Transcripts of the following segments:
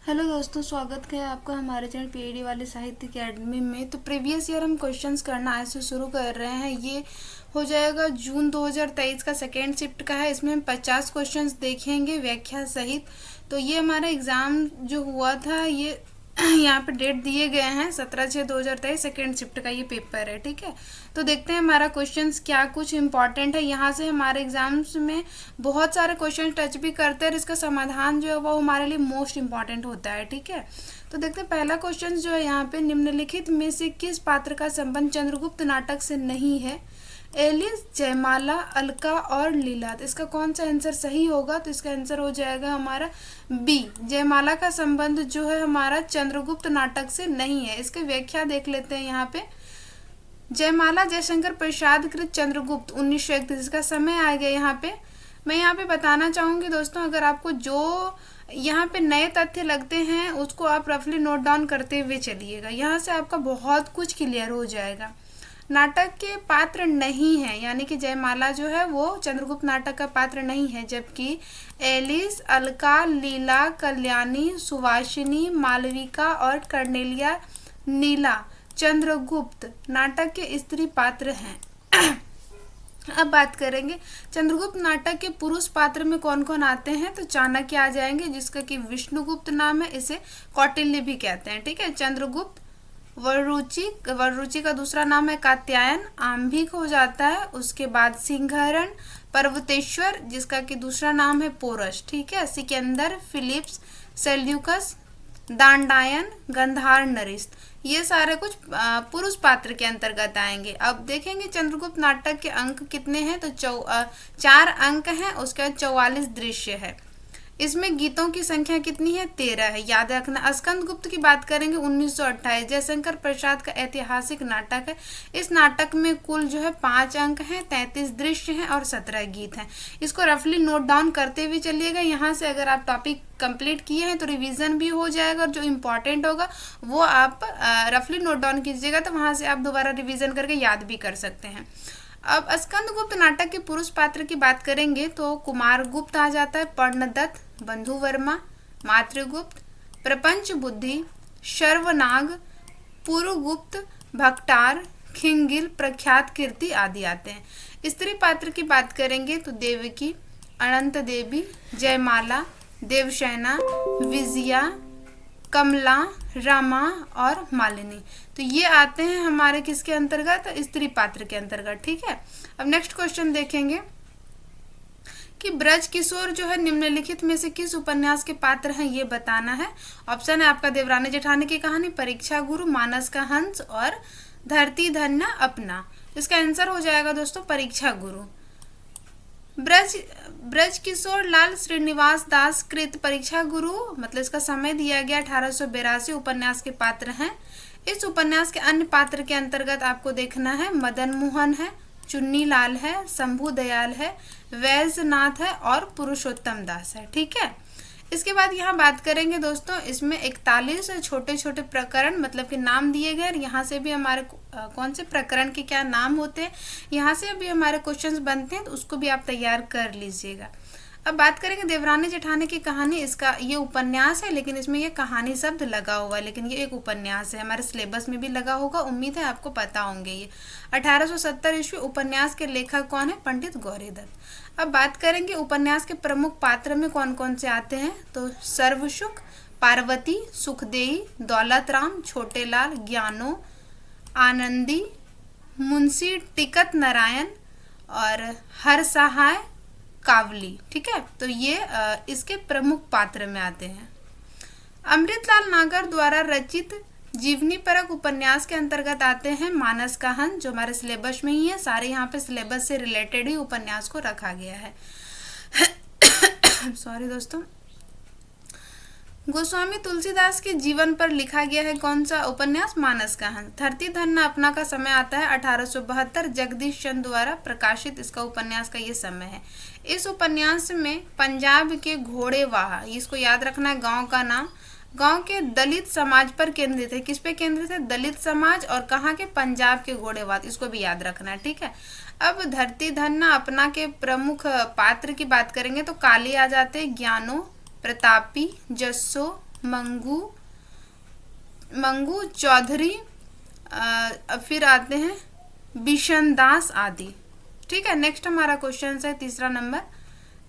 Hello दोस्तों, स्वागत है आपका हमारे चैनल पीएडी वाले साहित्य अकेडमी में। तो प्रीवियस ईयर हम क्वेश्चंस करना आज से शुरू कर रहे हैं। ये हो जाएगा जून 2023 का सेकेंड शिफ्ट का है। इसमें हम 50 क्वेश्चंस देखेंगे व्याख्या सहित। तो ये हमारा एग्ज़ाम जो हुआ था ये यहाँ पे डेट दिए गए हैं 17/6/2023 सेकेंड शिफ्ट का ये पेपर है। ठीक है, तो देखते हैं हमारा क्वेश्चंस क्या कुछ इंपॉर्टेंट है। यहाँ से हमारे एग्जाम्स में बहुत सारे क्वेश्चन टच भी करते हैं और इसका समाधान जो है वो हमारे लिए मोस्ट इम्पॉर्टेंट होता है। ठीक है, तो देखते हैं पहला क्वेश्चन जो है यहाँ पे, निम्नलिखित में से किस पात्र का संबंध चंद्रगुप्त नाटक से नहीं है? एलिस, जयमाला, अलका और लीला। तो इसका कौन सा आंसर सही होगा? तो इसका आंसर हो जाएगा हमारा बी, जयमाला का संबंध जो है हमारा चंद्रगुप्त नाटक से नहीं है। इसकी व्याख्या देख लेते हैं यहाँ पे। जयमाला जयशंकर प्रसाद कृत चंद्रगुप्त 1931 का समय आएगा यहाँ पे। मैं यहाँ पे बताना चाहूँगी दोस्तों, अगर आपको जो यहाँ पे नए तथ्य लगते हैं उसको आप रफली नोट डाउन करते हुए चलिएगा। यहाँ से आपका बहुत कुछ क्लियर हो जाएगा। नाटक के पात्र नहीं है, यानी कि जयमाला जो है वो चंद्रगुप्त नाटक का पात्र नहीं है, जबकि एलिस, अलका, लीला, कल्याणी, सुवासिनी, मालविका और कर्नेलिया नीला चंद्रगुप्त नाटक के स्त्री पात्र हैं। अब बात करेंगे चंद्रगुप्त नाटक के पुरुष पात्र में कौन कौन आते हैं। तो चाणक्य आ जाएंगे, जिसका कि विष्णुगुप्त नाम है, इसे कौटिल्य भी कहते हैं। ठीक है, चंद्रगुप्त, वरुचि का दूसरा नाम है कात्यायन, आम्भिक हो जाता है। उसके बाद सिंहरण, पर्वतेश्वर, जिसका कि दूसरा नाम है पोरस। ठीक है, सिकंदर, फिलिप्स, सेल्यूकस, दांडायन, गंधार, नरिस्त, ये सारे कुछ पुरुष पात्र के अंतर्गत आएंगे। अब देखेंगे चंद्रगुप्त नाटक के अंक कितने हैं। तो 4 अंक हैं। उसके बाद 44 दृश्य है। इसमें गीतों की संख्या कितनी है? 13 है, याद रखना। स्कंदगुप्त की बात करेंगे 1928, जयशंकर प्रसाद का ऐतिहासिक नाटक है। इस नाटक में कुल जो है 5 अंक हैं, 33 दृश्य हैं और 17 गीत हैं। इसको रफली नोट डाउन करते हुए चलिएगा। यहाँ से अगर आप टॉपिक कंप्लीट किए हैं तो रिवीजन भी हो जाएगा और जो इम्पोर्टेंट होगा वो आप रफली नोट डाउन कीजिएगा, तो वहाँ से आप दोबारा रिवीजन करके याद भी कर सकते हैं। अब स्कंदगुप्त नाटक के पुरुष पात्र की बात करेंगे तो कुमारगुप्त आ जाता है, पर्णदत्त, बंधुवर्मा, मातृगुप्त, प्रपंच बुद्धि, शर्वनाग, पुरुगुप्त, भक्टार, खिंगिल, प्रख्यात कीर्ति आदि आते हैं। स्त्री पात्र की बात करेंगे तो देवकी, अनंत देवी, जयमाला, देवसेना, विजया, कमला, रमा और मालिनी। तो ये आते हैं हमारे किसके अंतर्गत? स्त्री पात्र के अंतर्गत। ठीक है, अब नेक्स्ट क्वेश्चन देखेंगे कि ब्रज किशोर जो है निम्नलिखित में से किस उपन्यास के पात्र हैं, ये बताना है। ऑप्शन है आपका देवरानी जेठानी की कहानी, परीक्षा गुरु, मानस का हंस और धरती धन्य अपना। इसका आंसर हो जाएगा दोस्तों परीक्षा गुरु। ब्रज किशोर लाल श्रीनिवास दास कृत परीक्षा गुरु, मतलब इसका समय दिया गया 1882, उपन्यास के पात्र हैं। इस उपन्यास के अन्य पात्र के अंतर्गत आपको देखना है मदन मोहन है, चुन्नी लाल है, शंभू दयाल है, वैजनाथ है और पुरुषोत्तम दास है। ठीक है, इसके बाद यहाँ बात करेंगे दोस्तों, इसमें 41 छोटे छोटे प्रकरण मतलब कि नाम दिए गए। यहाँ से भी हमारे कौन से प्रकरण के क्या नाम होते हैं, यहाँ से भी हमारे क्वेश्चंस बनते हैं, तो उसको भी आप तैयार कर लीजिएगा। अब बात करेंगे देवरानी जेठानी की कहानी। इसका ये उपन्यास है, लेकिन इसमें ये कहानी शब्द लगा हुआ है, लेकिन ये एक उपन्यास है। हमारे सिलेबस में भी लगा होगा, उम्मीद है आपको पता होंगे। ये 1870 ईस्वी। उपन्यास के लेखक कौन है? पंडित गौरीदत्त। अब बात करेंगे उपन्यास के प्रमुख पात्र में कौन कौन से आते हैं। तो सर्वसुख, पार्वती, सुखदेई, दौलतराम, छोटेलाल, ज्ञानो, आनंदी, मुंशी टिकट नारायण और हर सहाय, कावली। ठीक है, तो ये इसके प्रमुख पात्र में आते हैं। अमृतलाल नागर द्वारा रचित जीवनी परक उपन्यास के अंतर्गत आते हैं मानस का हंस, जो हमारे सिलेबस में ही है। सारे यहाँ पे सिलेबस से रिलेटेड ही उपन्यास को रखा गया है। सॉरी दोस्तों। गोस्वामी तुलसीदास के जीवन पर लिखा गया है कौन सा उपन्यास? मानस का हंस। धरती धन्य अपना का समय आता है 1872, जगदीश चंद्र द्वारा प्रकाशित इसका उपन्यास का ये समय है। इस उपन्यास में पंजाब के घोड़ेवाह, इसको याद रखना है, गांव का नाम, गांव के दलित समाज पर केंद्रित है। किस पे केंद्रित है? दलित समाज। और कहाँ के? पंजाब के घोड़ेवाह, इसको भी याद रखना है। ठीक है, अब धरती धन्य अपना के प्रमुख पात्र की बात करेंगे तो काली आ जाते, ज्ञानो, प्रतापी, जस्सो, मंगू मंगू चौधरी, फिर आते हैं बिशन दास आदि। ठीक है, नेक्स्ट हमारा क्वेश्चन है तीसरा नंबर।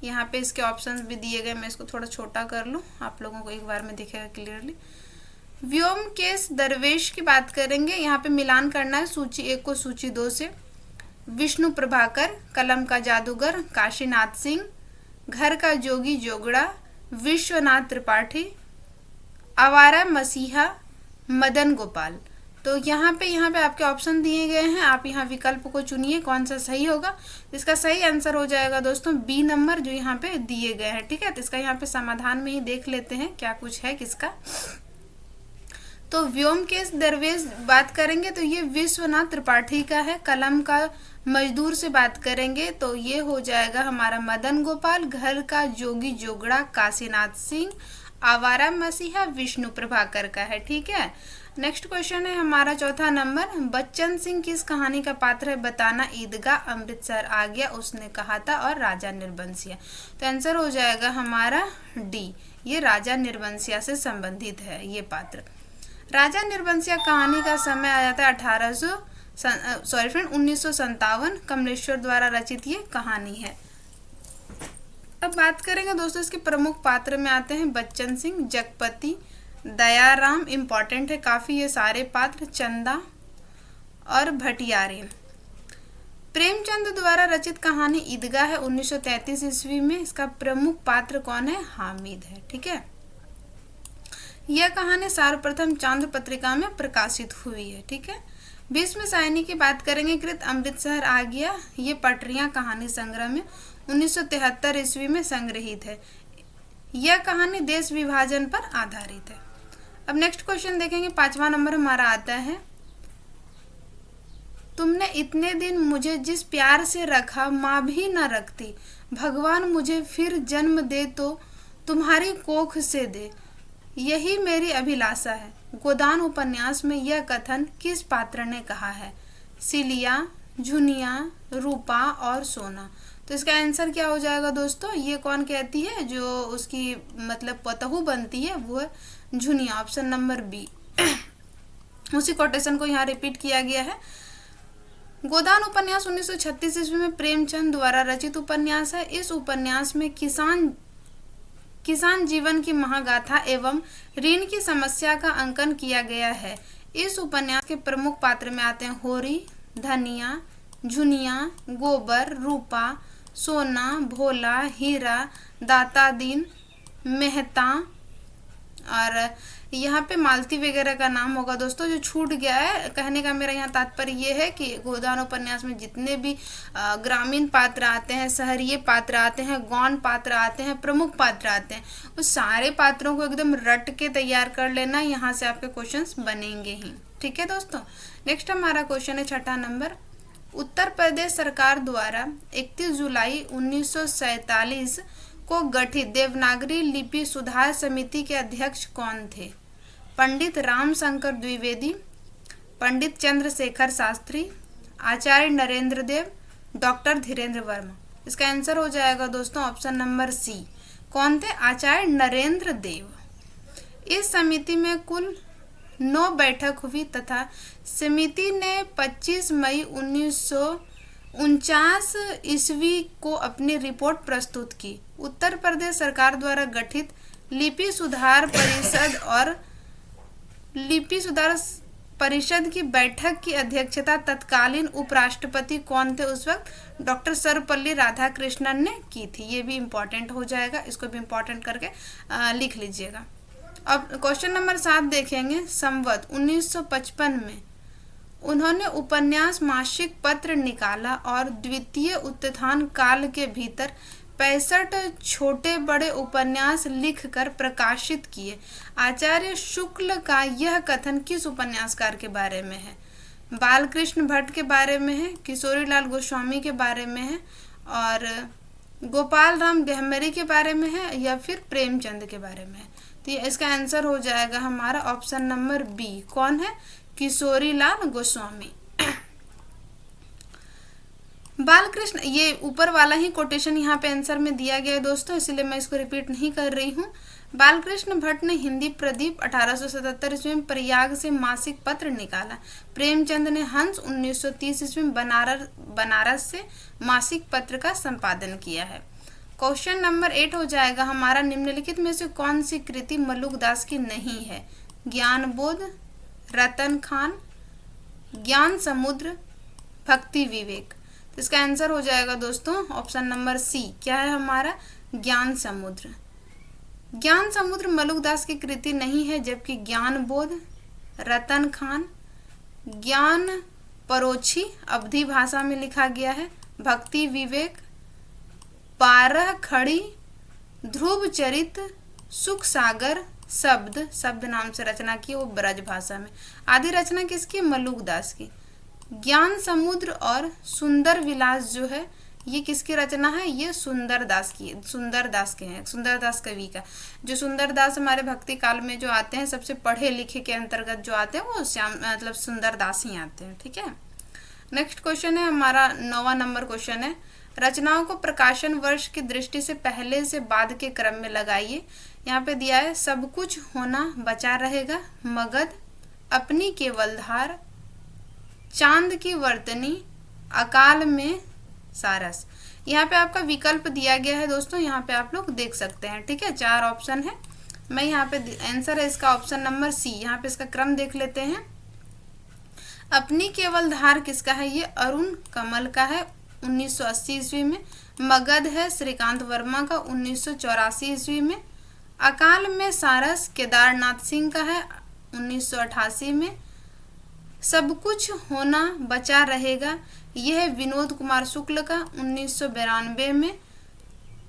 यहाँ पे इसके ऑप्शंस भी दिए गए, मैं इसको थोड़ा छोटा कर लूँ, आप लोगों को एक बार में दिखेगा क्लियरली। व्योमकेश दरवेश की बात करेंगे, यहाँ पे मिलान करना है सूची 1 को सूची 2 से। विष्णु प्रभाकर, कलम का जादूगर काशीनाथ सिंह, घर का जोगी जोगड़ा विश्वनाथ त्रिपाठी, आवारा मसीहा मदन गोपाल। तो यहाँ पे आपके ऑप्शन दिए गए हैं, आप यहाँ विकल्प को चुनिए कौन सा सही होगा। इसका सही आंसर हो जाएगा दोस्तों बी नंबर जो यहाँ पे दिए गए हैं। ठीक है, तो इसका यहाँ पे समाधान में ही देख लेते हैं क्या कुछ है किसका। तो व्योमकेश दरवेश बात करेंगे तो ये विश्वनाथ त्रिपाठी का है। कलम का मजदूर से बात करेंगे तो ये हो जाएगा हमारा मदन गोपाल। घर का जोगी जोगड़ा काशीनाथ सिंह। आवारा मसीहा विष्णु प्रभाकर का है। ठीक है, नेक्स्ट क्वेश्चन है हमारा चौथा नंबर। बच्चन सिंह किस कहानी का पात्र है? बताना ईदगाह अमृतसर आ गया उसने कहा था और राजा निर्बंसिया। तो आंसर हो जाएगा हमारा डी, ये राजा निर्बंसिया से संबंधित है ये पात्र। राजा निर्बंसिया कहानी का समय आ जाता है 1957 कमलेश्वर द्वारा रचित ये कहानी है। अब बात करेंगे दोस्तों इसके प्रमुख पात्र में आते हैं बच्चन सिंह, जगपति, दयाराम इम्पॉर्टेंट है काफ़ी ये सारे पात्र, चंदा और भटियारे। प्रेमचंद द्वारा रचित कहानी ईदगाह है 1933 ईस्वी में। इसका प्रमुख पात्र कौन है? हामिद है। ठीक है, यह कहानी सर्वप्रथम चांद पत्रिका में प्रकाशित हुई है। ठीक है, भीष्म सायनी की बात करेंगे। कृत अमृतसर आ गया ये पटरियां कहानी संग्रह में 1973 ईस्वी में संग्रहित है। यह कहानी देश विभाजन पर आधारित है। अब नेक्स्ट क्वेश्चन देखेंगे, 5वां नंबर हमारा आता है। तुमने इतने दिन मुझे जिस प्यार से रखा माँ भी न रखती, भगवान मुझे फिर जन्म दे तो तुम्हारी कोख से दे, यही मेरी अभिलाषा है। गोदान उपन्यास में यह कथन किस पात्र ने कहा है? सिलिया, झुनिया, रूपा और सोना। तो इसका आंसर क्या हो जाएगा दोस्तों? ये कौन कहती है जो उसकी मतलब पतहू बनती है वो है झुनिया, ऑप्शन नंबर बी। उसी कोटेशन को यहाँ रिपीट किया गया है। गोदान उपन्यास 1936 ईस्वी में प्रेमचंद द्वारा रचित उपन्यास है। इस उपन्यास में किसान जीवन की महागाथा एवं ऋण की समस्या का अंकन किया गया है। इस उपन्यास के प्रमुख पात्र में आते हैं होरी, धनिया, झुनिया, गोबर, रूपा, सोना, भोला, हीरा, दाता दीन, मेहता और यहाँ पे मालती वगैरह का नाम होगा दोस्तों जो छूट गया है। कहने का मेरा यहाँ तात्पर्य ये है कि गोदान उपन्यास में जितने भी ग्रामीण पात्र आते हैं, शहरीय पात्र आते हैं, गौण पात्र आते हैं, प्रमुख पात्र आते हैं, उस सारे पात्रों को एकदम रट के तैयार कर लेना, यहाँ से आपके क्वेश्चंस बनेंगे ही। ठीक है दोस्तों, नेक्स्ट हमारा क्वेश्चन है 6ठा नंबर। उत्तर प्रदेश सरकार द्वारा 31 जुलाई 1947 को गठित देवनागरी लिपि सुधार समिति के अध्यक्ष कौन थे? पंडित रामशंकर द्विवेदी, पंडित चंद्रशेखर शास्त्री, आचार्य नरेंद्र देव, डॉक्टर धीरेन्द्र वर्मा। इसका आंसर हो जाएगा दोस्तों ऑप्शन नंबर सी। कौन थे? आचार्य नरेंद्र देव। इस समिति में कुल 9 बैठक हुई तथा समिति ने 25 मई 1949 ईस्वी को अपनी रिपोर्ट प्रस्तुत की। उत्तर प्रदेश सरकार द्वारा गठित लिपि सुधार परिषद की बैठक की अध्यक्षता तत्कालीन उपराष्ट्रपति कौन थे उस वक्त? डॉक्टर सर्वपल्ली राधाकृष्णन ने की थी। ये भी इम्पोर्टेंट हो जाएगा, इसको भी इम्पोर्टेंट करके लिख लीजिएगा। अब क्वेश्चन नंबर 7 देखेंगे। संवत 1955 में उन्होंने उपन्यास मासिक पत्र निकाला और द्वितीय उत्थान काल के भीतर 65 छोटे बड़े उपन्यास लिखकर प्रकाशित किए। आचार्य शुक्ल का यह कथन किस उपन्यासकार के बारे में है? बालकृष्ण भट्ट के बारे में है, किशोरीलाल गोस्वामी के बारे में है और गोपाल राम गहमरी के बारे में है या फिर प्रेमचंद के बारे में है? तो इसका आंसर हो जाएगा हमारा ऑप्शन नंबर बी। कौन है? किशोरीलाल गोस्वामी। बालकृष्ण, ये ऊपर वाला ही कोटेशन यहाँ पे आंसर में दिया गया है दोस्तों, इसलिए मैं इसको रिपीट नहीं कर रही हूँ। बालकृष्ण भट्ट ने हिंदी प्रदीप 1877 ईस्वी में प्रयाग से मासिक पत्र निकाला। प्रेमचंद ने हंस 1930 ईस्वी में बनारस से मासिक पत्र का संपादन किया है। क्वेश्चन नंबर 8 हो जाएगा हमारा, निम्नलिखित में से कौन सी कृति मल्लुकदास की नहीं है? ज्ञानबोध, रतन खान, ज्ञान समुद्र, भक्ति विवेक। तो इसका आंसर हो जाएगा दोस्तों ऑप्शन नंबर सी, क्या है हमारा? ज्ञान समुद्र। ज्ञान समुद्र मल्लुकदास की कृति नहीं है, जबकि ज्ञानबोध, रतन खान, ज्ञान परोक्षी अवधी भाषा में लिखा गया है, भक्ति विवेक, 12 खड़ी, ध्रुव चरित, सुख सागर, शब्द नाम से रचना की, वो ब्रज भाषा में। आदि रचना किसकी? मल्लुकदास की। ज्ञान समुद्र और सुंदर विलास जो है ये किसकी रचना है? ये सुंदरदास की, सुंदरदास के हैं, सुंदरदास कवि का। जो सुंदरदास हमारे भक्ति काल में जो आते हैं, सबसे पढ़े लिखे के अंतर्गत जो आते हैं वो मतलब सुंदरदास ही आते हैं। ठीक है, नेक्स्ट क्वेश्चन है हमारा 9वां नंबर क्वेश्चन है, रचनाओं को प्रकाशन वर्ष की दृष्टि से पहले से बाद के क्रम में लगाइए। यहाँ पे दिया है सब कुछ होना बचा रहेगा, मगध, अपनी केवल धार, चांद की वर्तनी, अकाल में सारस। यहाँ पे आपका विकल्प दिया गया है दोस्तों, यहाँ पे आप लोग देख सकते हैं। ठीक है, 4 ऑप्शन है, मैं यहाँ पे आंसर है इसका ऑप्शन नंबर सी। यहाँ पे इसका क्रम देख लेते हैं। अपनी केवल धार किसका है? ये अरुण कमल का है, 1980 ईस्वी में। मगध है श्रीकांत वर्मा का, 1984 ईस्वी में। अकाल में सारस केदारनाथ सिंह का है, 1988 में। सब कुछ होना बचा रहेगा यह है विनोद कुमार शुक्ल का, 1992 में।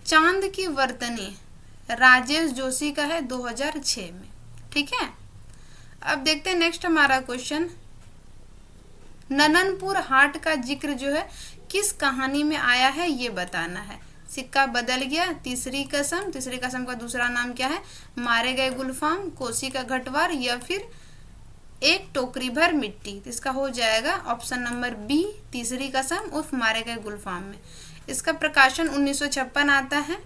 चांद की वर्तनी राजेश जोशी का है, 2006 में। ठीक है, अब देखते हैं नेक्स्ट हमारा क्वेश्चन। नननपुर हाट का जिक्र जो है किस कहानी में आया है ये बताना है। सिक्का बदल गया, तीसरी कसम का दूसरा नाम क्या है? मारे गए गुलफाम, कोसी का घटवार, या फिर एक टोकरी भर मिट्टी। तो इसका हो जाएगा ऑप्शन नंबर बी, तीसरी कसम उर्फ मारे गए गुलफाम में। इसका प्रकाशन 1956 आता है।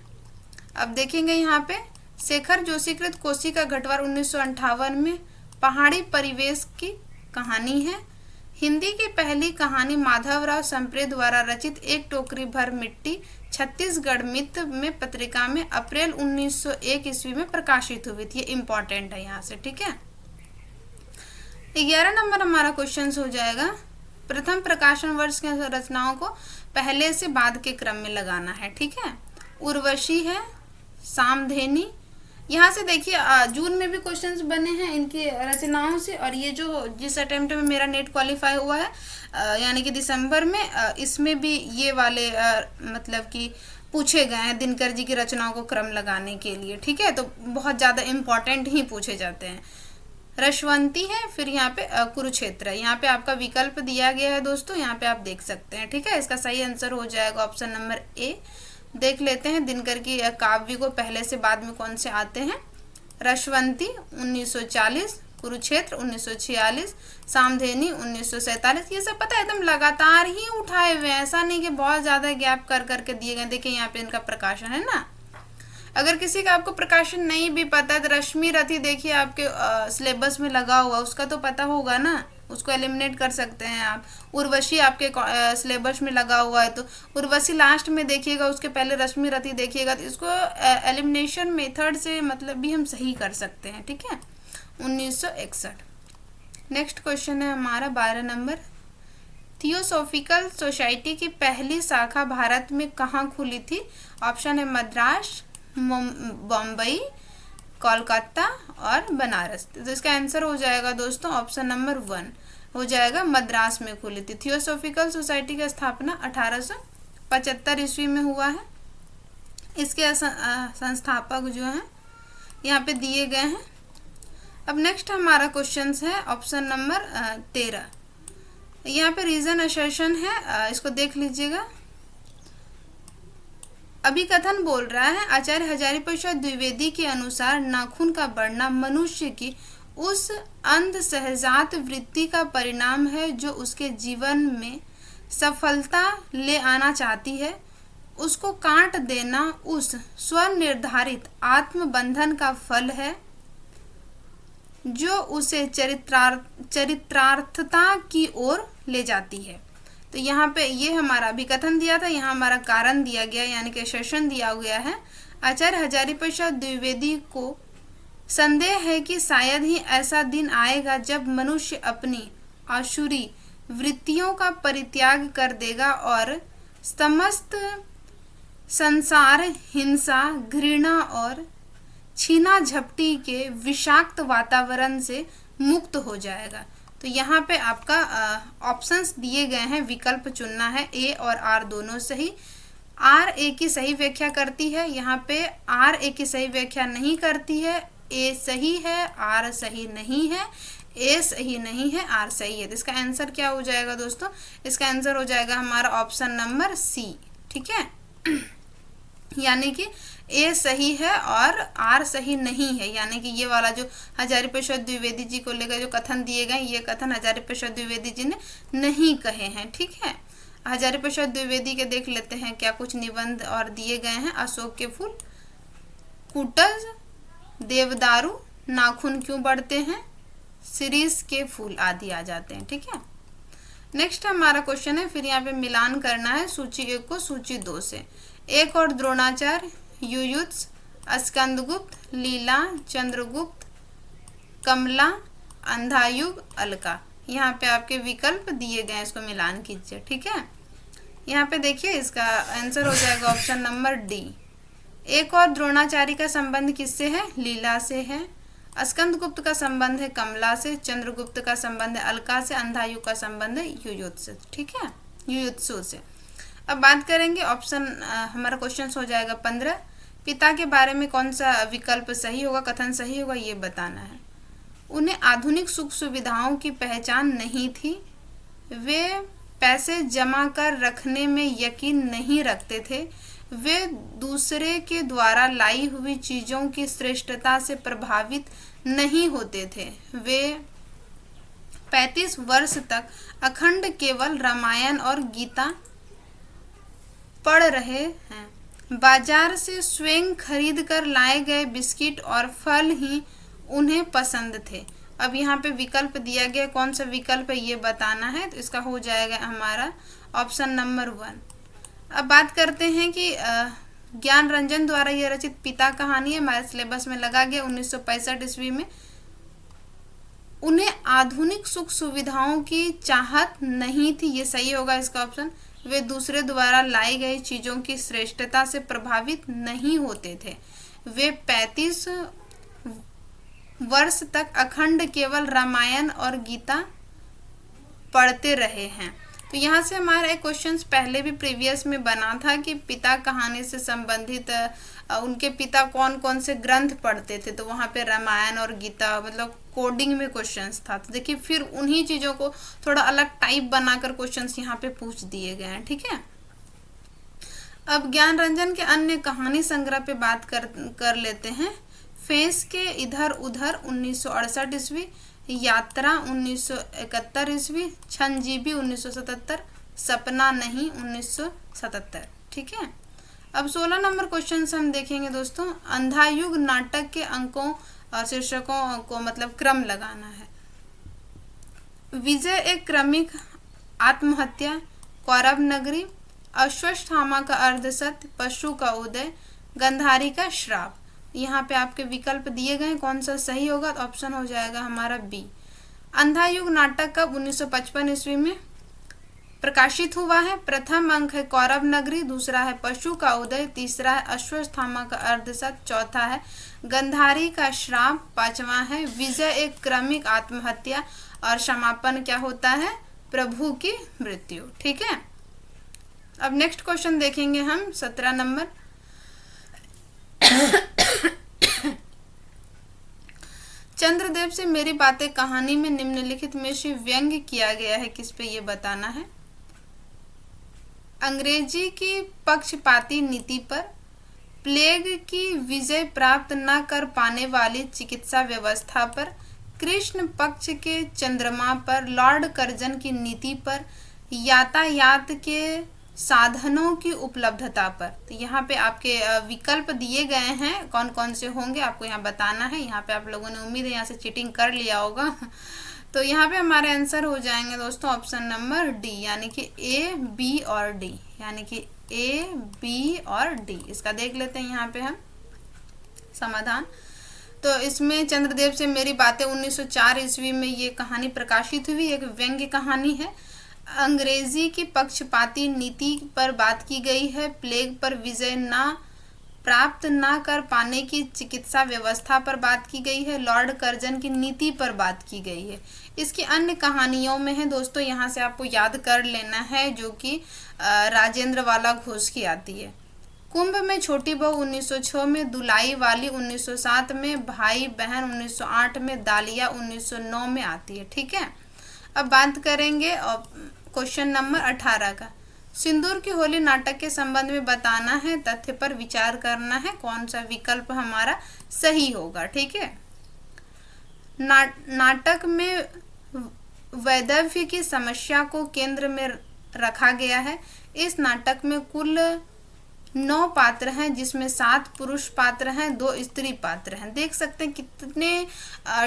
अब देखेंगे यहाँ पे शेखर जोशीकृत कोसी का घटवार 1958 में पहाड़ी परिवेश की कहानी है। हिंदी की पहली कहानी माधवराव संप्रे द्वारा रचित एक टोकरी भर मिट्टी छत्तीसगढ़ मित्र में पत्रिका में अप्रैल 1901 ईस्वी में प्रकाशित हुई थी। ये इम्पोर्टेंट है यहाँ से। ठीक है, 11 नंबर हमारा क्वेश्चन हो जाएगा, प्रथम प्रकाशन वर्ष के रचनाओं को पहले से बाद के क्रम में लगाना है। ठीक है, उर्वशी है, सामधेनी। यहाँ से देखिए जून में भी क्वेश्चंस बने हैं इनकी रचनाओं से, और ये जो जिस अटेम्प्ट में मेरा नेट क्वालिफाई हुआ है यानी कि दिसंबर में, इसमें भी ये वाले मतलब कि पूछे गए हैं दिनकर जी की रचनाओं को क्रम लगाने के लिए। ठीक है, तो बहुत ज़्यादा इम्पोर्टेंट ही पूछे जाते हैं। रशवंती है, फिर यहाँ पे कुरुक्षेत्र है। यहाँ पे आपका विकल्प दिया गया है दोस्तों, यहाँ पे आप देख सकते हैं। ठीक है, इसका सही आंसर हो जाएगा ऑप्शन नंबर ए। देख लेते हैं दिनकर की काव्य को पहले से बाद में कौन से आते हैं। रशवंती 1940, कुरुक्षेत्र 1946, सामधेनी 1947। ये सब पता है एकदम लगातार ही उठाए हुए, ऐसा नहीं कि बहुत ज़्यादा गैप कर करके दिए गए। देखिए यहाँ पे इनका प्रकाशन है ना। अगर किसी का आपको प्रकाशन नहीं भी पता है तो रश्मि रथी देखिए आपके सिलेबस में लगा हुआ, उसका तो पता होगा ना, उसको एलिमिनेट कर सकते हैं आप। उर्वशी आपके सिलेबस में लगा हुआ है तो उर्वशी लास्ट में देखिएगा, उसके पहले रश्मि रथी देखिएगा, तो इसको एलिमिनेशन मेथड से मतलब भी हम सही कर सकते हैं। ठीक है, 1961। नेक्स्ट क्वेश्चन है हमारा 12 नंबर, थियोसॉफिकल सोसाइटी की पहली शाखा भारत में कहाँ खुली थी? ऑप्शन है मद्रास, बम्बई, कोलकाता और बनारस। तो इसका आंसर हो जाएगा दोस्तों ऑप्शन नंबर 1 हो जाएगा, मद्रास में खुली थी। थियोसॉफिकल सोसाइटी की स्थापना 1875 ईस्वी में हुआ है। इसके संस्थापक जो हैं यहाँ पे दिए गए हैं। अब नेक्स्ट हमारा क्वेश्चन है ऑप्शन नंबर 13। यहाँ पे रीजन असर्शन है, इसको देख लीजिएगा। अभिकथन बोल रहा है आचार्य हजारीप्रसाद द्विवेदी के अनुसार नाखून का बढ़ना मनुष्य की उस अंध सहजात वृत्ति का परिणाम है जो उसके जीवन में सफलता ले आना चाहती है, उसको काट देना उस स्वनिर्धारित आत्मबंधन का फल है जो उसे चरित्रार्थता की ओर ले जाती है। तो यहाँ पे ये हमारा अभिकथन दिया था, यहाँ हमारा कारण दिया गया यानी कि सेशन दिया गया है। आचार्य हजारीप्रसाद द्विवेदी को संदेह है कि शायद ही ऐसा दिन आएगा जब मनुष्य अपनी आसुरी वृत्तियों का परित्याग कर देगा और समस्त संसार हिंसा, घृणा और छीना झपटी के विषाक्त वातावरण से मुक्त हो जाएगा। तो यहाँ पे आपका ऑप्शंस दिए गए हैं, विकल्प चुनना है, ए और आर दोनों सही। आर ए की सही व्याख्या करती है, यहाँ पे आर ए की सही व्याख्या नहीं करती है। ए सही है, आर सही नहीं है, ए सही नहीं है, आर सही है। तो इसका आंसर क्या हो जाएगा दोस्तों? इसका आंसर हो जाएगा हमारा ऑप्शन नंबर सी। ठीक है, यानी कि ए सही है और आर सही नहीं है, यानी कि ये वाला जो हजारीप्रसाद द्विवेदी जी को लेकर जो कथन दिए गए, ये कथन हजारीप्रसाद द्विवेदी जी ने नहीं कहे हैं। ठीक है, हजारीप्रसाद द्विवेदी के देख लेते हैं क्या कुछ निबंध और दिए गए हैं। अशोक के फूल, कुटज, देवदारू, नाखून क्यों बढ़ते हैं, शिरीष के फूल आदि आ जाते हैं। ठीक है, नेक्स्ट हमारा क्वेश्चन है, फिर यहाँ पे मिलान करना है सूची 1 को सूची 2 से। एक और द्रोणाचार्य, युयुत्स, स्कंदगुप्त, लीला, चंद्रगुप्त, कमला, अंधायुग, अलका। यहाँ पे आपके विकल्प दिए गए हैं, इसको मिलान कीजिए। ठीक है, यहाँ पे देखिए इसका आंसर हो जाएगा ऑप्शन नंबर डी। एक और द्रोणाचार्य का संबंध किससे है? लीला से है। स्कंदगुप्त का संबंध है कमला से, चंद्रगुप्त का संबंध है अलका से, अंधायुग का संबंध है युयुत्स से। ठीक है, युयुत्सु से। अब बात करेंगे ऑप्शन, हमारा क्वेश्चन हो जाएगा 15। पिता के बारे में कौन सा विकल्प सही होगा, कथन सही होगा, ये बताना है। उन्हें आधुनिक सुख सुविधाओं की पहचान नहीं थी, वे पैसे जमा कर रखने में यकीन नहीं रखते थे, वे दूसरे के द्वारा लाई हुई चीजों की श्रेष्ठता से प्रभावित नहीं होते थे, वे 35 वर्ष तक अखंड केवल रामायण और गीता पढ़ रहे हैं, बाजार से स्वयं खरीद कर लाए गए बिस्किट और फल ही उन्हें पसंद थे। अब यहाँ पे विकल्प दिया गया, कौन सा विकल्प है ये बताना है। तो इसका हो जाएगा हमारा ऑप्शन नंबर 1। अब बात करते हैं कि ज्ञान रंजन द्वारा यह रचित पिता कहानी है, हमारे सिलेबस में लगा गया 1965 ईस्वी में। उन्हें आधुनिक सुख सुविधाओं की चाहत नहीं थी, ये सही होगा इसका ऑप्शन। वे दूसरे द्वारा लाई गई चीजों की श्रेष्ठता से प्रभावित नहीं होते थे, वे 35 वर्ष तक अखंड केवल रामायण और गीता पढ़ते रहे हैं। तो यहाँ से हमारा एक क्वेश्चन पहले भी प्रीवियस में बना था कि पिता कहानी से संबंधित उनके पिता कौन कौन से ग्रंथ पढ़ते थे, तो वहाँ पे रामायण और गीता मतलब कोडिंग में क्वेश्चंस था। तो देखिए फिर उन्हीं चीज़ों को थोड़ा अलग टाइप बनाकर क्वेश्चंस यहाँ पे पूछ दिए गए हैं। ठीक है, अब ज्ञान रंजन के अन्य कहानी संग्रह पे बात कर लेते हैं। फेस के इधर उधर 1968 ईस्वी, यात्रा 1971 ईस्वी, छनजीबी 1977, सपना नहीं 1977। ठीक है, अब 16 नंबर क्वेश्चन हम देखेंगे दोस्तों। अंधायुग नाटक के अंकों शीर्षकों को मतलब क्रम लगाना है। विजय एक क्रमिक आत्महत्या, कौरव नगरी, अश्वत्थामा का अर्धसत्य, पशु का उदय, गंधारी का श्राप। यहाँ पे आपके विकल्प दिए गए हैं, कौन सा सही होगा? तो ऑप्शन हो जाएगा हमारा बी। अंधायुग नाटक कब 1955 ईस्वी में प्रकाशित हुआ है? प्रथम अंक है कौरव नगरी, दूसरा है पशु का उदय, तीसरा है अश्वत्थामा का अर्धसत्य, चौथा है गंधारी का श्राप, पांचवा है विजय एक क्रमिक आत्महत्या और समापन क्या होता है? प्रभु की मृत्यु। ठीक है, अब नेक्स्ट क्वेश्चन देखेंगे हम 17 नंबर। चंद्रदेव से मेरी बातें कहानी में निम्नलिखित में से व्यंग्य किया गया है, किस पे ये बताना है? अंग्रेजी की पक्षपाती नीति पर, प्लेग की विजय प्राप्त न कर पाने वाली चिकित्सा व्यवस्था पर, कृष्ण पक्ष के चंद्रमा पर, लॉर्ड कर्जन की नीति पर, यातायात के साधनों की उपलब्धता पर। तो यहाँ पे आपके विकल्प दिए गए हैं, कौन कौन से होंगे आपको यहाँ बताना है। यहाँ पे आप लोगों ने उम्मीद है यहाँ से चीटिंग कर लिया होगा। तो यहाँ पे हमारे आंसर हो जाएंगे दोस्तों ऑप्शन नंबर डी, यानी कि ए, बी और डी, यानी कि ए, बी और डी। इसका देख लेते हैं यहाँ पे हम समाधान। तो इसमें चंद्रदेव से मेरी बातें 1904 ईस्वी में ये कहानी प्रकाशित हुई, एक व्यंग्य कहानी है। अंग्रेजी की पक्षपाती नीति पर बात की गई है। प्लेग पर विजय प्राप्त ना कर पाने की चिकित्सा व्यवस्था पर बात की गई है। लॉर्ड कर्जन की नीति पर बात की गई है। इसकी अन्य कहानियों में है दोस्तों, यहाँ से आपको याद कर लेना है, जो कि राजेंद्र वाला घोष की आती है। कुंभ में छोटी बहू 1906 में, दुलाई वाली 1907 में, भाई बहन 1908 में, दालिया 1909 में आती है। ठीक है, अब बात करेंगे क्वेश्चन नंबर 18 का। सिंदूर की होली नाटक के संबंध में बताना है, तथ्य पर विचार करना है, कौन सा विकल्प हमारा सही होगा। ठीक है, नाटक में वैधव्य की समस्या को केंद्र में रखा गया है। इस नाटक में कुल 9 पात्र हैं, जिसमें 7 पुरुष पात्र हैं, 2 स्त्री पात्र हैं। देख सकते हैं कितने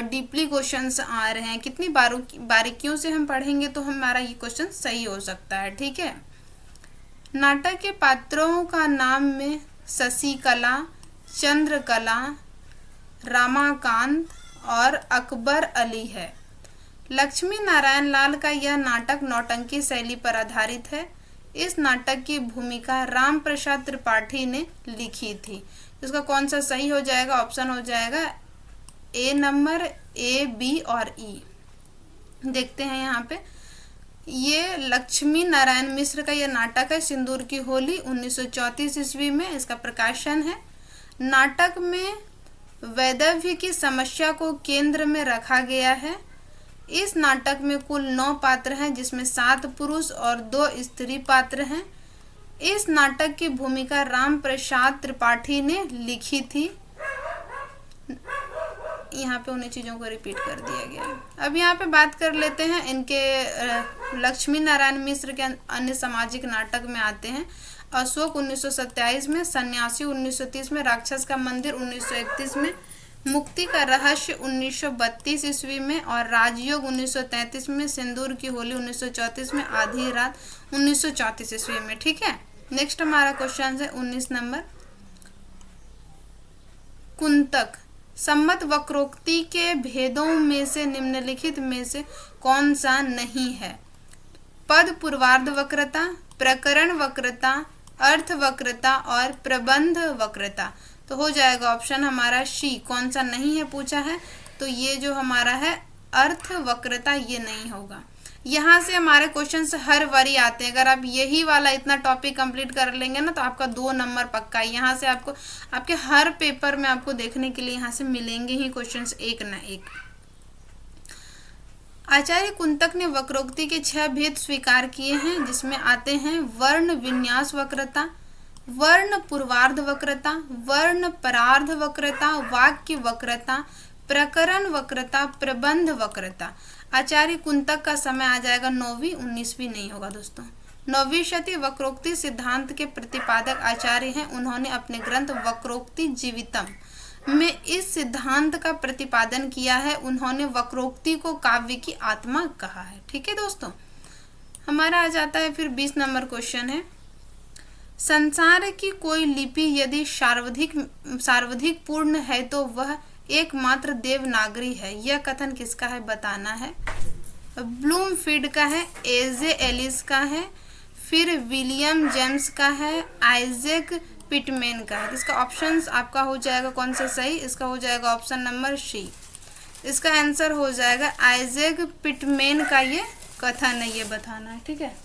डीपली क्वेश्चंस आ रहे हैं, कितनी बारीकियों से हम पढ़ेंगे तो हमारा ये क्वेश्चन सही हो सकता है। ठीक है, नाटक के पात्रों का नाम में शशिकला, चंद्रकला, रामाकांत और अकबर अली है। लक्ष्मी नारायण लाल का यह नाटक नौटंकी शैली पर आधारित है। इस नाटक की भूमिका राम प्रसाद त्रिपाठी ने लिखी थी। इसका कौन सा सही हो जाएगा? ऑप्शन हो जाएगा ए नंबर, ए, बी और ई। देखते हैं यहाँ पे, ये लक्ष्मी नारायण मिश्र का यह नाटक है, सिंदूर की होली 1934 ईस्वी में इसका प्रकाशन है। नाटक में वैधव्य की समस्या को केंद्र में रखा गया है। इस नाटक में कुल 9 पात्र हैं, जिसमें 7 पुरुष और 2 स्त्री पात्र हैं। इस नाटक की भूमिका राम प्रसाद त्रिपाठी ने लिखी थी। यहाँ पे उन्हीं चीज़ों को रिपीट कर दिया गया है। अब यहाँ पे बात कर लेते हैं इनके लक्ष्मी नारायण मिश्र के अन्य सामाजिक नाटक में आते हैं अशोक 1927 में, सन्यासी 1930 में, राक्षस का मंदिर 1931 में, मुक्ति का रहस्य 1932 ईस्वी में और राजयोग 1933 में, सिंदूर की होली 1934 में, आधी रात 1934 ईस्वी में। ठीक है, नेक्स्ट हमारा क्वेश्चन है 19 नंबर। कुंतक सम्मत वक्रोक्ति के भेदों में से निम्नलिखित में से कौन सा नहीं है? पद पूर्वार्ध वक्रता, प्रकरण वक्रता, अर्थ वक्रता और प्रबंध वक्रता। तो हो जाएगा ऑप्शन हमारा सी, कौन सा नहीं है पूछा है, तो ये जो हमारा है अर्थ वक्रता, ये नहीं होगा। यहाँ से हमारे क्वेश्चंस हर बारी आते हैं। अगर आप यही वाला इतना टॉपिक कंप्लीट कर लेंगे ना, तो आपका 2 नंबर पक्का है। यहाँ से आपको आपके हर पेपर में आपको देखने के लिए यहाँ से मिलेंगे ही क्वेश्चंस एक ना एक। आचार्य कुंतक ने वक्रोक्ति के 6 भेद स्वीकार किए हैं, जिसमें आते हैं वर्ण विन्यास वक्रता, वर्ण पूर्वार्ध वक्रता, वर्ण परार्ध वक्रता, वाक्य वक्रता, प्रकरण वक्रता, प्रबंध वक्रता। आचार्य कुंतक का समय आ जाएगा 9वीं, 19वीं नहीं होगा दोस्तों। 9वीं शती वक्रोक्ति सिद्धांत के प्रतिपादक आचार्य हैं। उन्होंने अपने ग्रंथ वक्रोक्ति जीवितम में इस सिद्धांत का प्रतिपादन किया है। उन्होंने वक्रोक्ति को काव्य की आत्मा कहा है। ठीक है दोस्तों, हमारा आ जाता है फिर 20 नंबर क्वेश्चन है। संसार की कोई लिपि यदि सार्वधिक पूर्ण है तो वह एकमात्र देवनागरी है। यह कथन किसका है बताना है। ब्लूमफील्ड का है, एजे एलिस का है, फिर विलियम जेम्स का है, आइजैक पिटमैन का है। इसका ऑप्शंस आपका हो जाएगा कौन सा सही? इसका हो जाएगा ऑप्शन नंबर सी। इसका आंसर हो जाएगा आइजैक पिटमैन का ये कथन है, ये बताना है। ठीक है,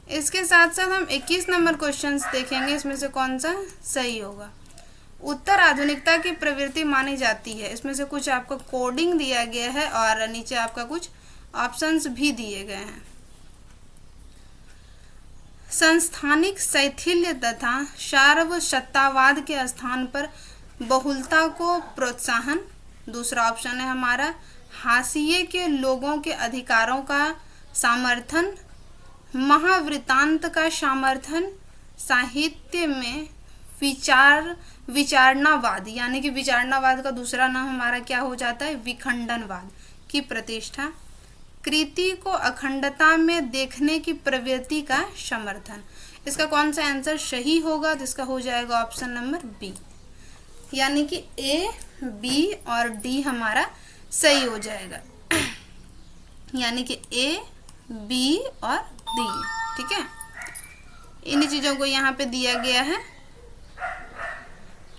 इसके साथ साथ हम 21 नंबर क्वेश्चंस देखेंगे, इसमें से कौन सा सही होगा। उत्तर आधुनिकता की प्रवृत्ति मानी जाती है। इसमें से कुछ आपको कोडिंग दिया गया है और नीचे आपका कुछ ऑप्शंस भी दिए गए हैं। संस्थानिक शैथिल्य तथा सार्वसत्तावाद के स्थान पर बहुलता को प्रोत्साहन। दूसरा ऑप्शन है हमारा हाशिए के लोगों के अधिकारों का समर्थन। महावृतांत का समर्थन साहित्य में विचारणावाद, यानी कि विचारणावाद का दूसरा नाम हमारा क्या हो जाता है, विखंडनवाद की प्रतिष्ठा। कृति को अखंडता में देखने की प्रवृत्ति का समर्थन। इसका कौन सा आंसर सही होगा, तो इसका हो जाएगा ऑप्शन नंबर बी, यानी कि ए, बी और डी हमारा सही हो जाएगा, यानी कि ए, बी और डी। ठीक है, इन्हीं चीजों को यहाँ पे दिया गया है।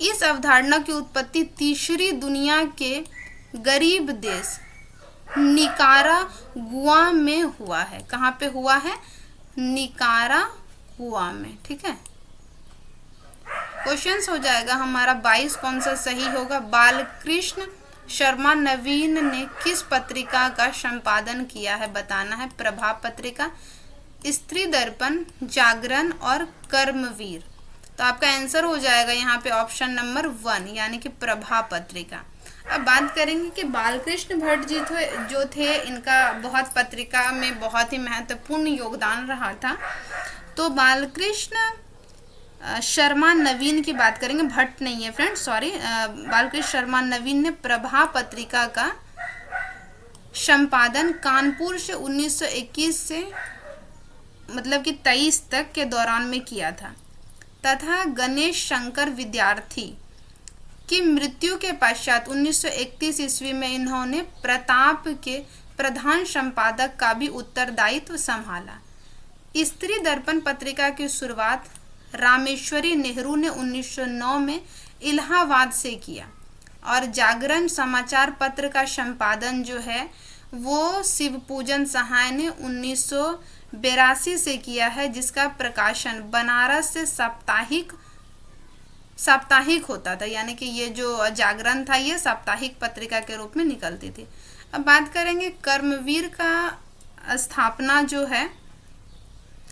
इस अवधारणा की उत्पत्ति तीसरी दुनिया के गरीब देश निकारागुआ में हुआ है। कहाँ पे हुआ है, निकारागुआ में। ठीक है, क्वेश्चंस हो जाएगा हमारा 22, कौन सा सही होगा। बालकृष्ण शर्मा नवीन ने किस पत्रिका का संपादन किया है, बताना है। प्रभाव पत्रिका, स्त्री दर्पण, जागरण और कर्मवीर। तो आपका आंसर हो जाएगा यहाँ पे ऑप्शन नंबर 1, यानी कि प्रभाव पत्रिका। अब बात करेंगे कि बालकृष्ण भट्ट जी जो थे, इनका बहुत पत्रिका में बहुत ही महत्वपूर्ण योगदान रहा था। तो बालकृष्ण शर्मा नवीन की बात करेंगे, भट्ट नहीं है फ्रेंड्स, सॉरी। बालकृष्ण शर्मा नवीन ने प्रभाव पत्रिका का संपादन कानपुर से 1921 से मतलब कि 23 तक के दौरान में किया था, तथा गणेश शंकर विद्यार्थी की मृत्यु के पश्चात 1931 ईस्वी में इन्होंने प्रताप के प्रधान संपादक का भी उत्तरदायित्व संभाला। स्त्री दर्पण पत्रिका की शुरुआत रामेश्वरी नेहरू ने 1909 में इलाहाबाद से किया, और जागरण समाचार पत्र का संपादन जो है वो शिवपूजन सहाय ने 1982 से किया है, जिसका प्रकाशन बनारस से साप्ताहिक होता था, यानी कि ये जो जागरण था ये साप्ताहिक पत्रिका के रूप में निकलती थी। अब बात करेंगे कर्मवीर का स्थापना जो है,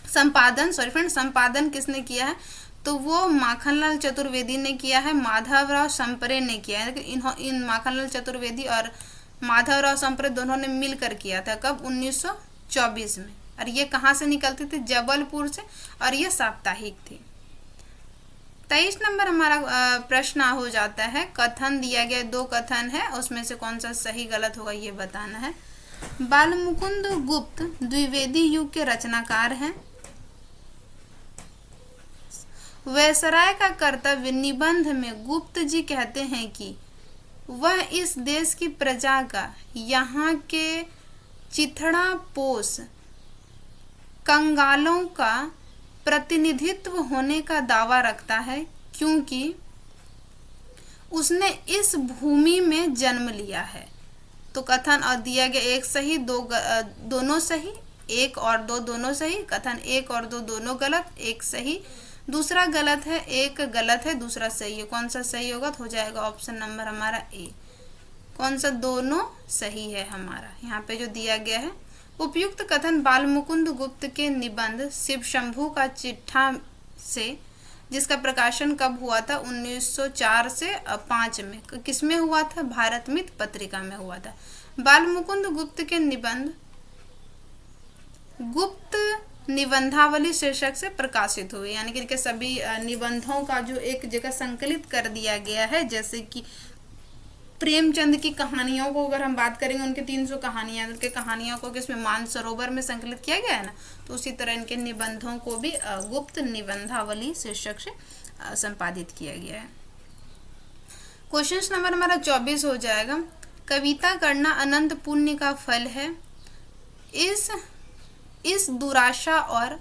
संपादन किसने किया है, तो वो माखनलाल चतुर्वेदी ने किया है, माधवराव संपरे ने किया है। इन माखनलाल चतुर्वेदी और माधवराव संपरे दोनों ने मिलकर किया था। कब, 1924 में। और ये कहाँ से निकलती थी, जबलपुर से, और ये साप्ताहिक थी। 23 नंबर हमारा प्रश्न हो जाता है, कथन दिया गया, 2 कथन है, उसमें से कौन सा सही गलत होगा ये बताना है। बालमुकुंद गुप्त द्विवेदी युग के रचनाकार हैं। वैसराय का कर्तव्य निबंध में गुप्त जी कहते हैं कि वह इस देश की प्रजा का, यहाँ के चिथड़ा पोष कंगालों का प्रतिनिधित्व होने का दावा रखता है, क्योंकि उसने इस भूमि में जन्म लिया है। तो कथन और दिया गया 1 सही, 2 दोनों सही, 1 और 2 दोनों सही। कथन 1 और 2 दोनों गलत, 1 सही, दूसरा गलत है, 1 गलत है, दूसरा सही है। कौन सा सही होगा, तो हो जाएगा ऑप्शन नंबर हमारा ए। कौन सा, दोनों सही है हमारा यहाँ पे जो दिया गया है। उपयुक्त कथन बालमुकुंद गुप्त के निबंध शिव शंभू का चिट्ठा से, जिसका प्रकाशन कब हुआ था, 1904 से 5 में, किसमें हुआ था, भारत मित्र पत्रिका में हुआ था। बालमुकुंद गुप्त के निबंध गुप्त निबंधावली शीर्षक से प्रकाशित हुए, यानी कि सभी निबंधों का जो एक जगह संकलित कर दिया गया है। जैसे कि प्रेमचंद की कहानियों को अगर हम बात करेंगे, उनके 300 कहानियां, उनके कहानियों को किसमें, मानसरोवर में संकलित किया गया है ना, तो उसी तरह इनके निबंधों को भी गुप्त निबंधावली शीर्षक से संपादित किया गया है। क्वेश्चन नंबर हमारा 24 हो जाएगा। कविता करना अनंत पुण्य का फल है। इस दुराशा और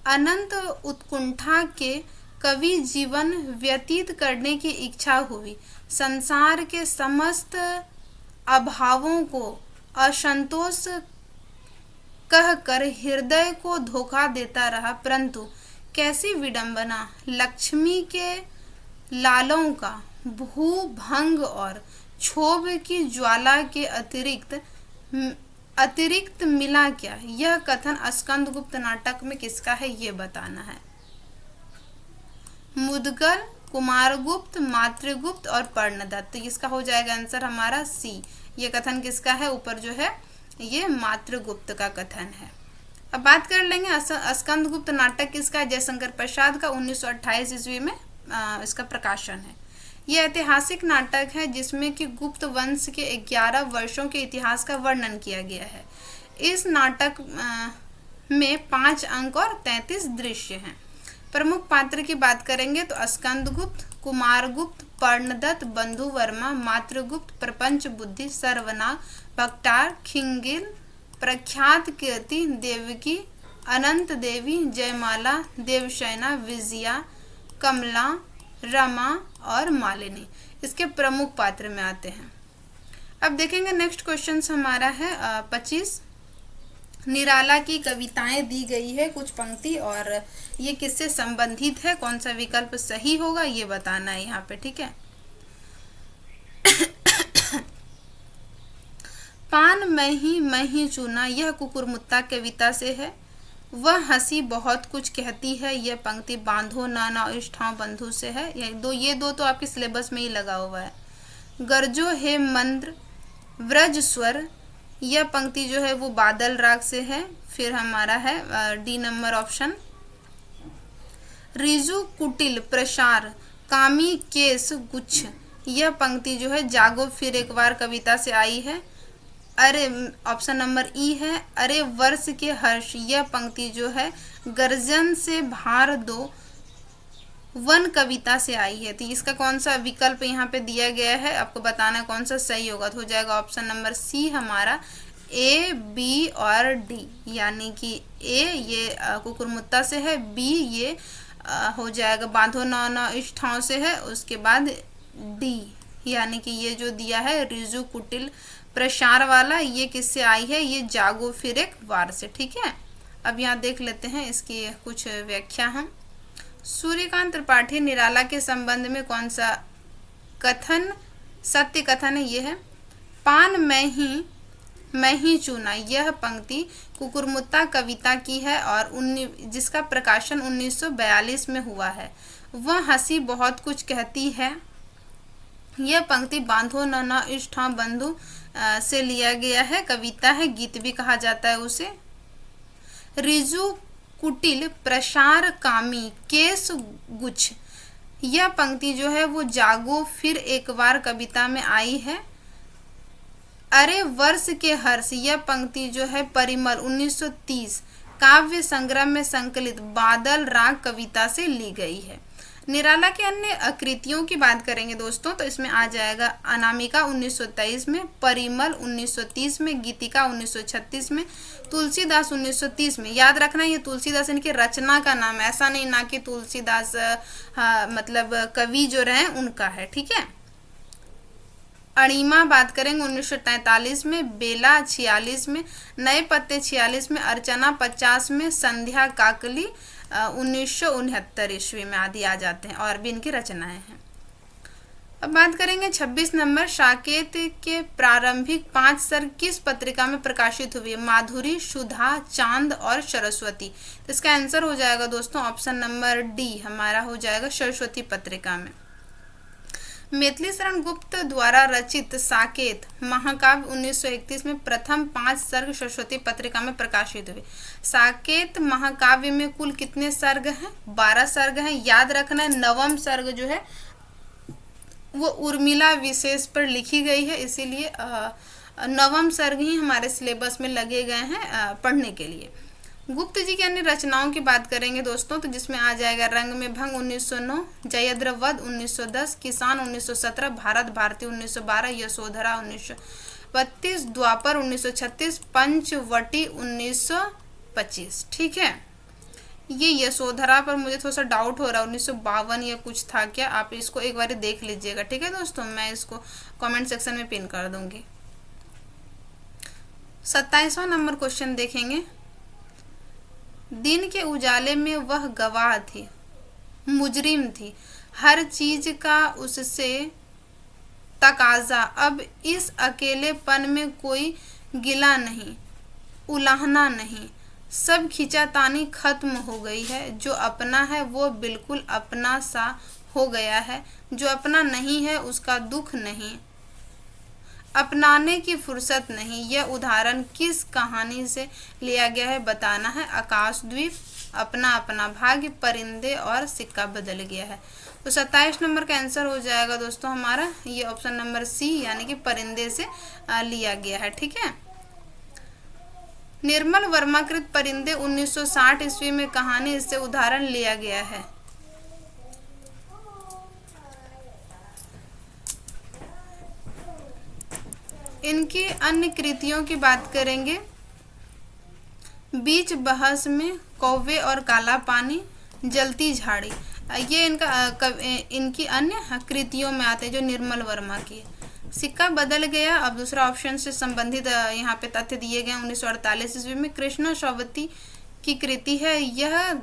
अनंत उत्कुंठा के कवि जीवन व्यतीत करने की इच्छा हुई। संसार के समस्त अभावों को असंतोष कहकर हृदय को धोखा देता रहा, परंतु कैसी विडंबना, लक्ष्मी के लालों का भूभंग और क्षोभ की ज्वाला के अतिरिक्त मिला क्या। यह कथन स्कंदगुप्त नाटक में किसका है, ये बताना है। मुदगल, कुमारगुप्त, मातृगुप्त और पर्णदत्त। तो इसका हो जाएगा आंसर हमारा सी। ये कथन किसका है, ऊपर जो है ये मातृगुप्त का कथन है। अब बात कर लेंगे स्कंदगुप्त नाटक किसका है? जयशंकर प्रसाद का 1928 ईस्वी में इसका प्रकाशन है। यह ऐतिहासिक नाटक है जिसमें कि गुप्त वंश के 11 वर्षों के इतिहास का वर्णन किया गया है। इस नाटक में 5 अंक और 33 दृश्य हैं। प्रमुख पात्र की बात करेंगे तो स्कंदगुप्त, कुमारगुप्त, पर्णदत्त, बंधुवर्मा, मातृगुप्त, प्रपंच बुद्धि, सर्वनाग, भट्टार, खिंगिल, प्रख्यात कीर्ति, देवकी, अनंत देवी, जयमाला, देवसेना, विजया, कमला, रमा और मालिनी इसके प्रमुख पात्र में आते हैं। अब देखेंगे नेक्स्ट क्वेश्चन हमारा है 25। निराला की कविताएं दी गई है कुछ पंक्ति, और ये किससे संबंधित है, कौन सा विकल्प सही होगा ये बताना है यहाँ पे, ठीक है। पान मैं ही चुना, यह कुकुरमुत्ता कविता से है। वह हंसी बहुत कुछ कहती है, यह पंक्ति बांधो नाना इष्ठाओं बंधु से है। ये दो तो आपके सिलेबस में ही लगा हुआ है। गरजो हे मंद्र व्रज स्वर, यह पंक्ति जो है वो बादल राग से है। फिर हमारा है डी नंबर ऑप्शन। रिजु कुटिल प्रसार कामी केस गुच्छ, यह पंक्ति जो है जागो फिर एक बार कविता से आई है। अरे ऑप्शन नंबर ई है। अरे वर्ष के हर्ष, यह पंक्ति जो है गर्जन से भार दो वन कविता से आई है। तो इसका कौन सा विकल्प यहाँ पे दिया गया है, आपको बताना कौन सा सही होगा। तो हो जाएगा ऑप्शन नंबर सी हमारा ए, बी और डी, यानी कि ए ये कुकुरमुत्ता से है, बी ये हो जाएगा बांधो नौना इष्ठाओं से है, उसके बाद डी यानी कि ये जो दिया है रिजु कुटिल प्रसार वाला, ये किससे आई है, ये जागो फिर एक बार से, ठीक है। अब यहाँ देख लेते हैं इसकी कुछ व्याख्या हम। सूर्यकांत त्रिपाठी निराला के संबंध में कौन सा कथन सत्य कथन है, ये है। पान मैं ही चुना, यह पंक्ति कुकुरमुत्ता कविता की है और जिसका प्रकाशन 1942 में हुआ है। वह हंसी बहुत कुछ कहती है, यह पंक्ति बांधो न इष्ठा बंधु से लिया गया है, कविता है, गीत भी कहा जाता है उसे। रिजु कुटिल प्रसार कामी केस गुच्छ, यह पंक्ति जो है वो जागो फिर एक बार कविता में आई है। अरे वर्ष के हर्ष, यह पंक्ति जो है परिमल 1930 काव्य संग्रह में संकलित बादल राग कविता से ली गई है। निराला के अन्य कृतियों की बात करेंगे दोस्तों तो इसमें आ जाएगा अनामिका 1923 में, परिमल 1930 में, गीतिका 1936 में, तुलसीदास 1930 में। याद रखना ये तुलसीदास इनके रचना का नाम है, ऐसा नहीं ना कि तुलसीदास मतलब कवि जो रहे उनका है, ठीक है। अणिमा बात करेंगे 1943 में, बेला 46 में, नए पत्ते 46 में, अर्चना 50 में, संध्या काकली 1969 ईस्वी में आदि आ जाते हैं और भी इनकी रचनाएं हैं। अब बात करेंगे 26 नंबर, साकेत के प्रारंभिक 5 सर्ग किस पत्रिका में प्रकाशित हुए? माधुरी, सुधा, चांद और सरस्वती। तो इसका आंसर हो जाएगा दोस्तों ऑप्शन नंबर डी हमारा हो जाएगा सरस्वती पत्रिका में। मैथिली शरण गुप्त द्वारा रचित साकेत महाकाव्य 1931 में प्रथम 5 सर्ग सरस्वती पत्रिका में प्रकाशित हुए। साकेत महाकाव्य में कुल कितने सर्ग हैं? 12 सर्ग हैं। याद रखना है नवम सर्ग जो है वो उर्मिला विशेष पर लिखी गई है, इसीलिए नवम सर्ग ही हमारे सिलेबस में लगे गए हैं पढ़ने के लिए। गुप्त जी की अन्य रचनाओं की बात करेंगे दोस्तों तो जिसमें आ जाएगा रंग में भंग 1909, जयद्रवध 1910, किसान 1917, भारत भारती 1912, यशोधरा 1932, द्वापर 1936, पंचवटी 1925, ठीक है। ये यशोधरा पर मुझे थोड़ा सा डाउट हो रहा है 1952 या कुछ था क्या, आप इसको एक बार देख लीजिएगा, ठीक है दोस्तों। मैं इसको कमेंट सेक्शन में पिन कर दूंगी। 27वां नंबर क्वेश्चन देखेंगे। दिन के उजाले में वह गवाह थी, मुजरिम थी, हर चीज का उससे तकाजा, अब इस अकेलेपन में कोई गिला नहीं, उलाहना नहीं, सब खिंचातानी खत्म हो गई है। जो अपना है वो बिल्कुल अपना सा हो गया है, जो अपना नहीं है उसका दुख नहीं। अपनाने की फुर्सत नहीं, यह उदाहरण किस कहानी से लिया गया है बताना है। आकाशद्वीप, अपना अपना भाग्य, परिंदे और सिक्का बदल गया है। तो 27 नंबर का आंसर हो जाएगा दोस्तों हमारा ये ऑप्शन नंबर सी, यानी कि परिंदे से लिया गया है। ठीक है। निर्मल वर्मा कृत परिंदे 1960 ईस्वी में कहानी, इससे उदाहरण लिया गया है। इनकी अन्य कृतियों की बात करेंगे। बीच बहस में, कौवे और काला पानी, जलती झाड़ी, ये इनकी अन्य कृतियों में आते हैं जो निर्मल वर्मा की। सिक्का बदल गया, अब दूसरा ऑप्शन से संबंधित यहाँ पे तथ्य दिए गए। 1948 ईस्वी में कृष्णा शॉवती की कृति है, यह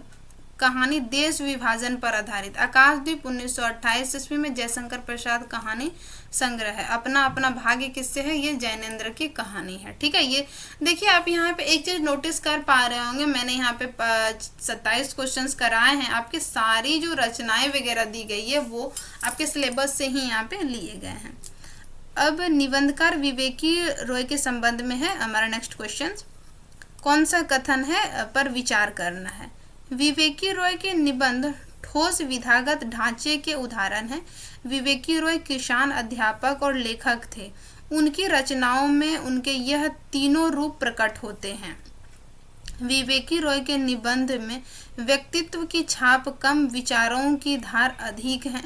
कहानी देश विभाजन पर आधारित। आकाशद्वीप 1928 ईस्वी में जयशंकर प्रसाद कहानी संग्रह है। अपना अपना भाग्य किससे है, ये जैनेन्द्र की कहानी है। ठीक है। ये देखिए आप यहाँ पे एक चीज नोटिस कर पा रहे होंगे, मैंने यहाँ पे 27 क्वेश्चंस कराए हैं। आपकी सारी जो रचनाएं वगैरह दी गई है वो आपके सिलेबस से ही यहाँ पे लिए गए हैं। अब निबंधकार विवेकी रॉय के संबंध में है हमारा नेक्स्ट क्वेश्चन। कौन सा कथन है पर विचार करना है। विवेकी रॉय के निबंध ठोस विधागत ढांचे के उदाहरण हैं। विवेकी रॉय किसान, अध्यापक और लेखक थे। उनकी रचनाओं में उनके यह तीनों रूप प्रकट होते हैं। विवेकी रॉय के निबंध में व्यक्तित्व की छाप कम, विचारों की धार अधिक है।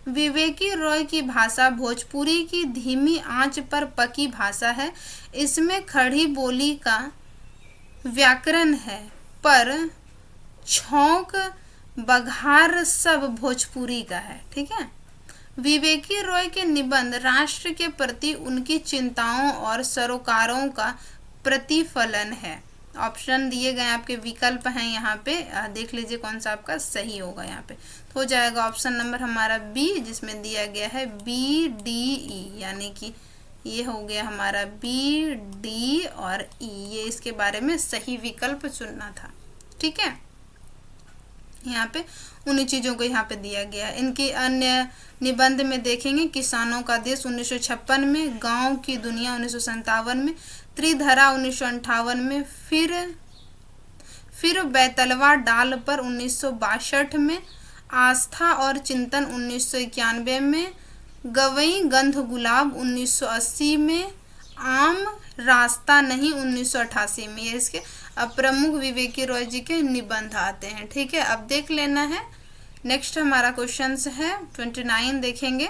विवेकी रॉय की भाषा भोजपुरी की धीमी आंच पर पकी भाषा है। इसमें खड़ी बोली का व्याकरण है, पर छौंक बघार सब भोजपुरी का है। ठीक है। विवेकी रॉय के निबंध राष्ट्र के प्रति उनकी चिंताओं और सरोकारों का प्रतिफलन है। ऑप्शन दिए गए आपके विकल्प हैं यहाँ पे, देख लीजिए कौन सा आपका सही होगा। यहाँ पे तो हो जाएगा ऑप्शन नंबर हमारा बी, जिसमें दिया गया है बी डी ई, यानी कि ये हो गया हमारा बी डी और ई, ये इसके बारे में सही विकल्प चुनना था। ठीक है। यहाँ पे उन्हीं चीज़ों को यहाँ पे दिया गया है। इनकी अन्य निबंध में देखेंगे किसानों का देश 1956 में, गांव की दुनिया 1957 में, त्रिधरा 1958 में, फिर बैतलवा डाल पर 1962 में, आस्था और चिंतन 1991 में, गवई गंध गुलाब 1980 में, आम रास्ता नहीं 1988 में। ये इसके प्रमुख विवेकी रॉय जी के निबंध आते हैं। ठीक है। अब देख लेना है। नेक्स्ट हमारा क्वेश्चन है 29, देखेंगे।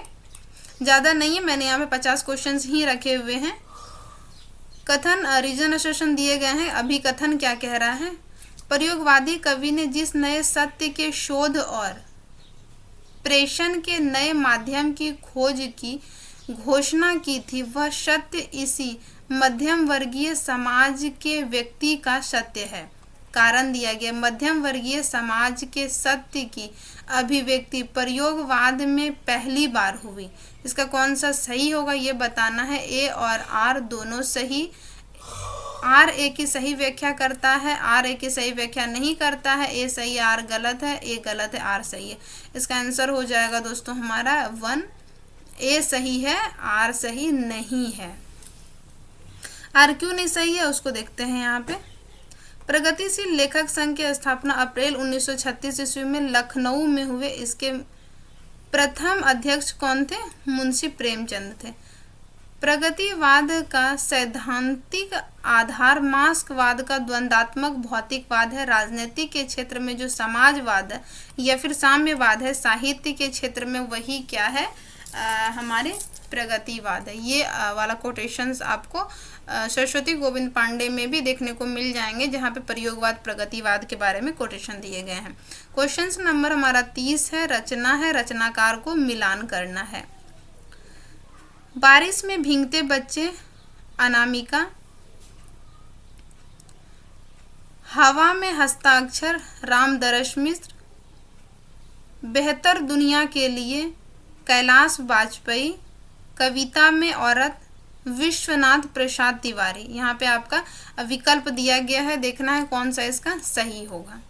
ज़्यादा नहीं है, मैंने यहाँ पे 50 क्वेश्चन ही रखे हुए हैं। कथन रीजन एसोसिएशन दिए गए हैं। अभी कथन क्या कह रहा है। प्रयोगवादी कवि ने जिस नए सत्य के शोध और प्रेषण के नए माध्यम की खोज की घोषणा की थी, वह सत्य इसी मध्यम वर्गीय समाज के व्यक्ति का सत्य है। कारण दिया गया, मध्यम वर्गीय समाज के सत्य की अभिव्यक्ति प्रयोगवाद में पहली बार हुई। इसका कौन सा सही होगा ये बताना है। ए और आर दोनों सही। आर ए की सही व्याख्या करता है, आर ए की सही व्याख्या नहीं करता है। ए सही, आर गलत है, ए गलत है, आर सही है। इसका आंसर हो जाएगा दोस्तों हमारा 1। ए सही है, आर सही नहीं है। आर क्यों नहीं सही है उसको देखते हैं। यहाँ पे प्रगतिशील लेखक संघ की स्थापना अप्रैल 1936 ईस्वी में लखनऊ में हुए। इसके प्रथम अध्यक्ष कौन थे? मुंशी प्रेमचंद थे। प्रगतिवाद का सैद्धांतिक आधार मार्क्सवाद का द्वंद्वात्मक भौतिकवाद है। राजनीति के क्षेत्र में जो समाजवाद है या फिर साम्यवाद है, साहित्य के क्षेत्र में वही क्या है, हमारे प्रगतिवाद है। ये वाला कोटेशंस आपको सरस्वती गोविंद पांडे में भी देखने को मिल जाएंगे, जहाँ पे प्रयोगवाद प्रगतिवाद के बारे में कोटेशन दिए गए हैं। क्वेश्चन नंबर हमारा 30 है। रचना है, रचनाकार को मिलान करना है। बारिश में भीगते बच्चे, अनामिका। हवा में हस्ताक्षर, रामदरस मिश्र। बेहतर दुनिया के लिए, कैलाश वाजपेयी। कविता में औरत, विश्वनाथ प्रसाद तिवारी। यहाँ पे आपका विकल्प दिया गया है, देखना है कौन सा इसका सही होगा।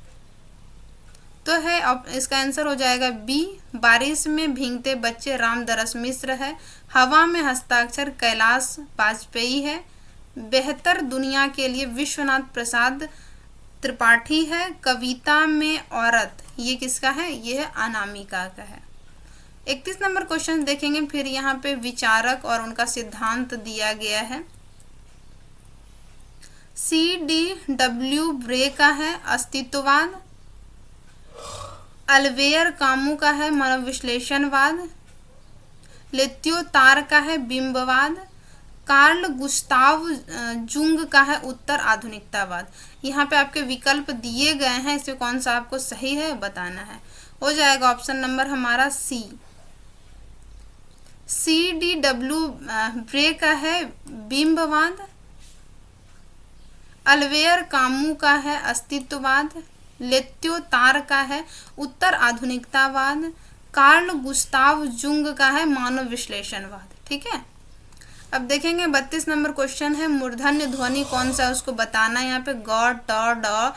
तो है इसका आंसर हो जाएगा बी, बारिश में भीगते बच्चे रामदरस मिश्र है। हवा में हस्ताक्षर कैलाश वाजपेयी है। बेहतर दुनिया के लिए विश्वनाथ प्रसाद त्रिपाठी है। कविता में औरत ये किसका है, ये है अनामिका का है। 31 नंबर क्वेश्चन देखेंगे। फिर यहाँ पे विचारक और उनका सिद्धांत दिया गया है। C.D. ब्रे का है अस्तित्ववाद। अल्वेयर कामू का है मनोविश्लेषणवाद। लेत्योतार का है बिंबवाद। कार्ल गुस्ताव जुंग का है उत्तर आधुनिकतावाद। यहाँ पे आपके विकल्प दिए गए हैं, इसमें कौन सा आपको सही है बताना है। हो जाएगा ऑप्शन नंबर हमारा सी। C.D. ब्रे का है बिंबवाद। अल्वेयर कामू का है अस्तित्ववाद। लेत्योतार का है उत्तर आधुनिकतावाद। कार्ल गुस्ताव जुंग का है मानव विश्लेषणवाद। ठीक है, अब देखेंगे 32 नंबर क्वेश्चन है। मूर्धन्य ध्वनि कौन सा है उसको बताना है। यहाँ पे ग, ट, ड,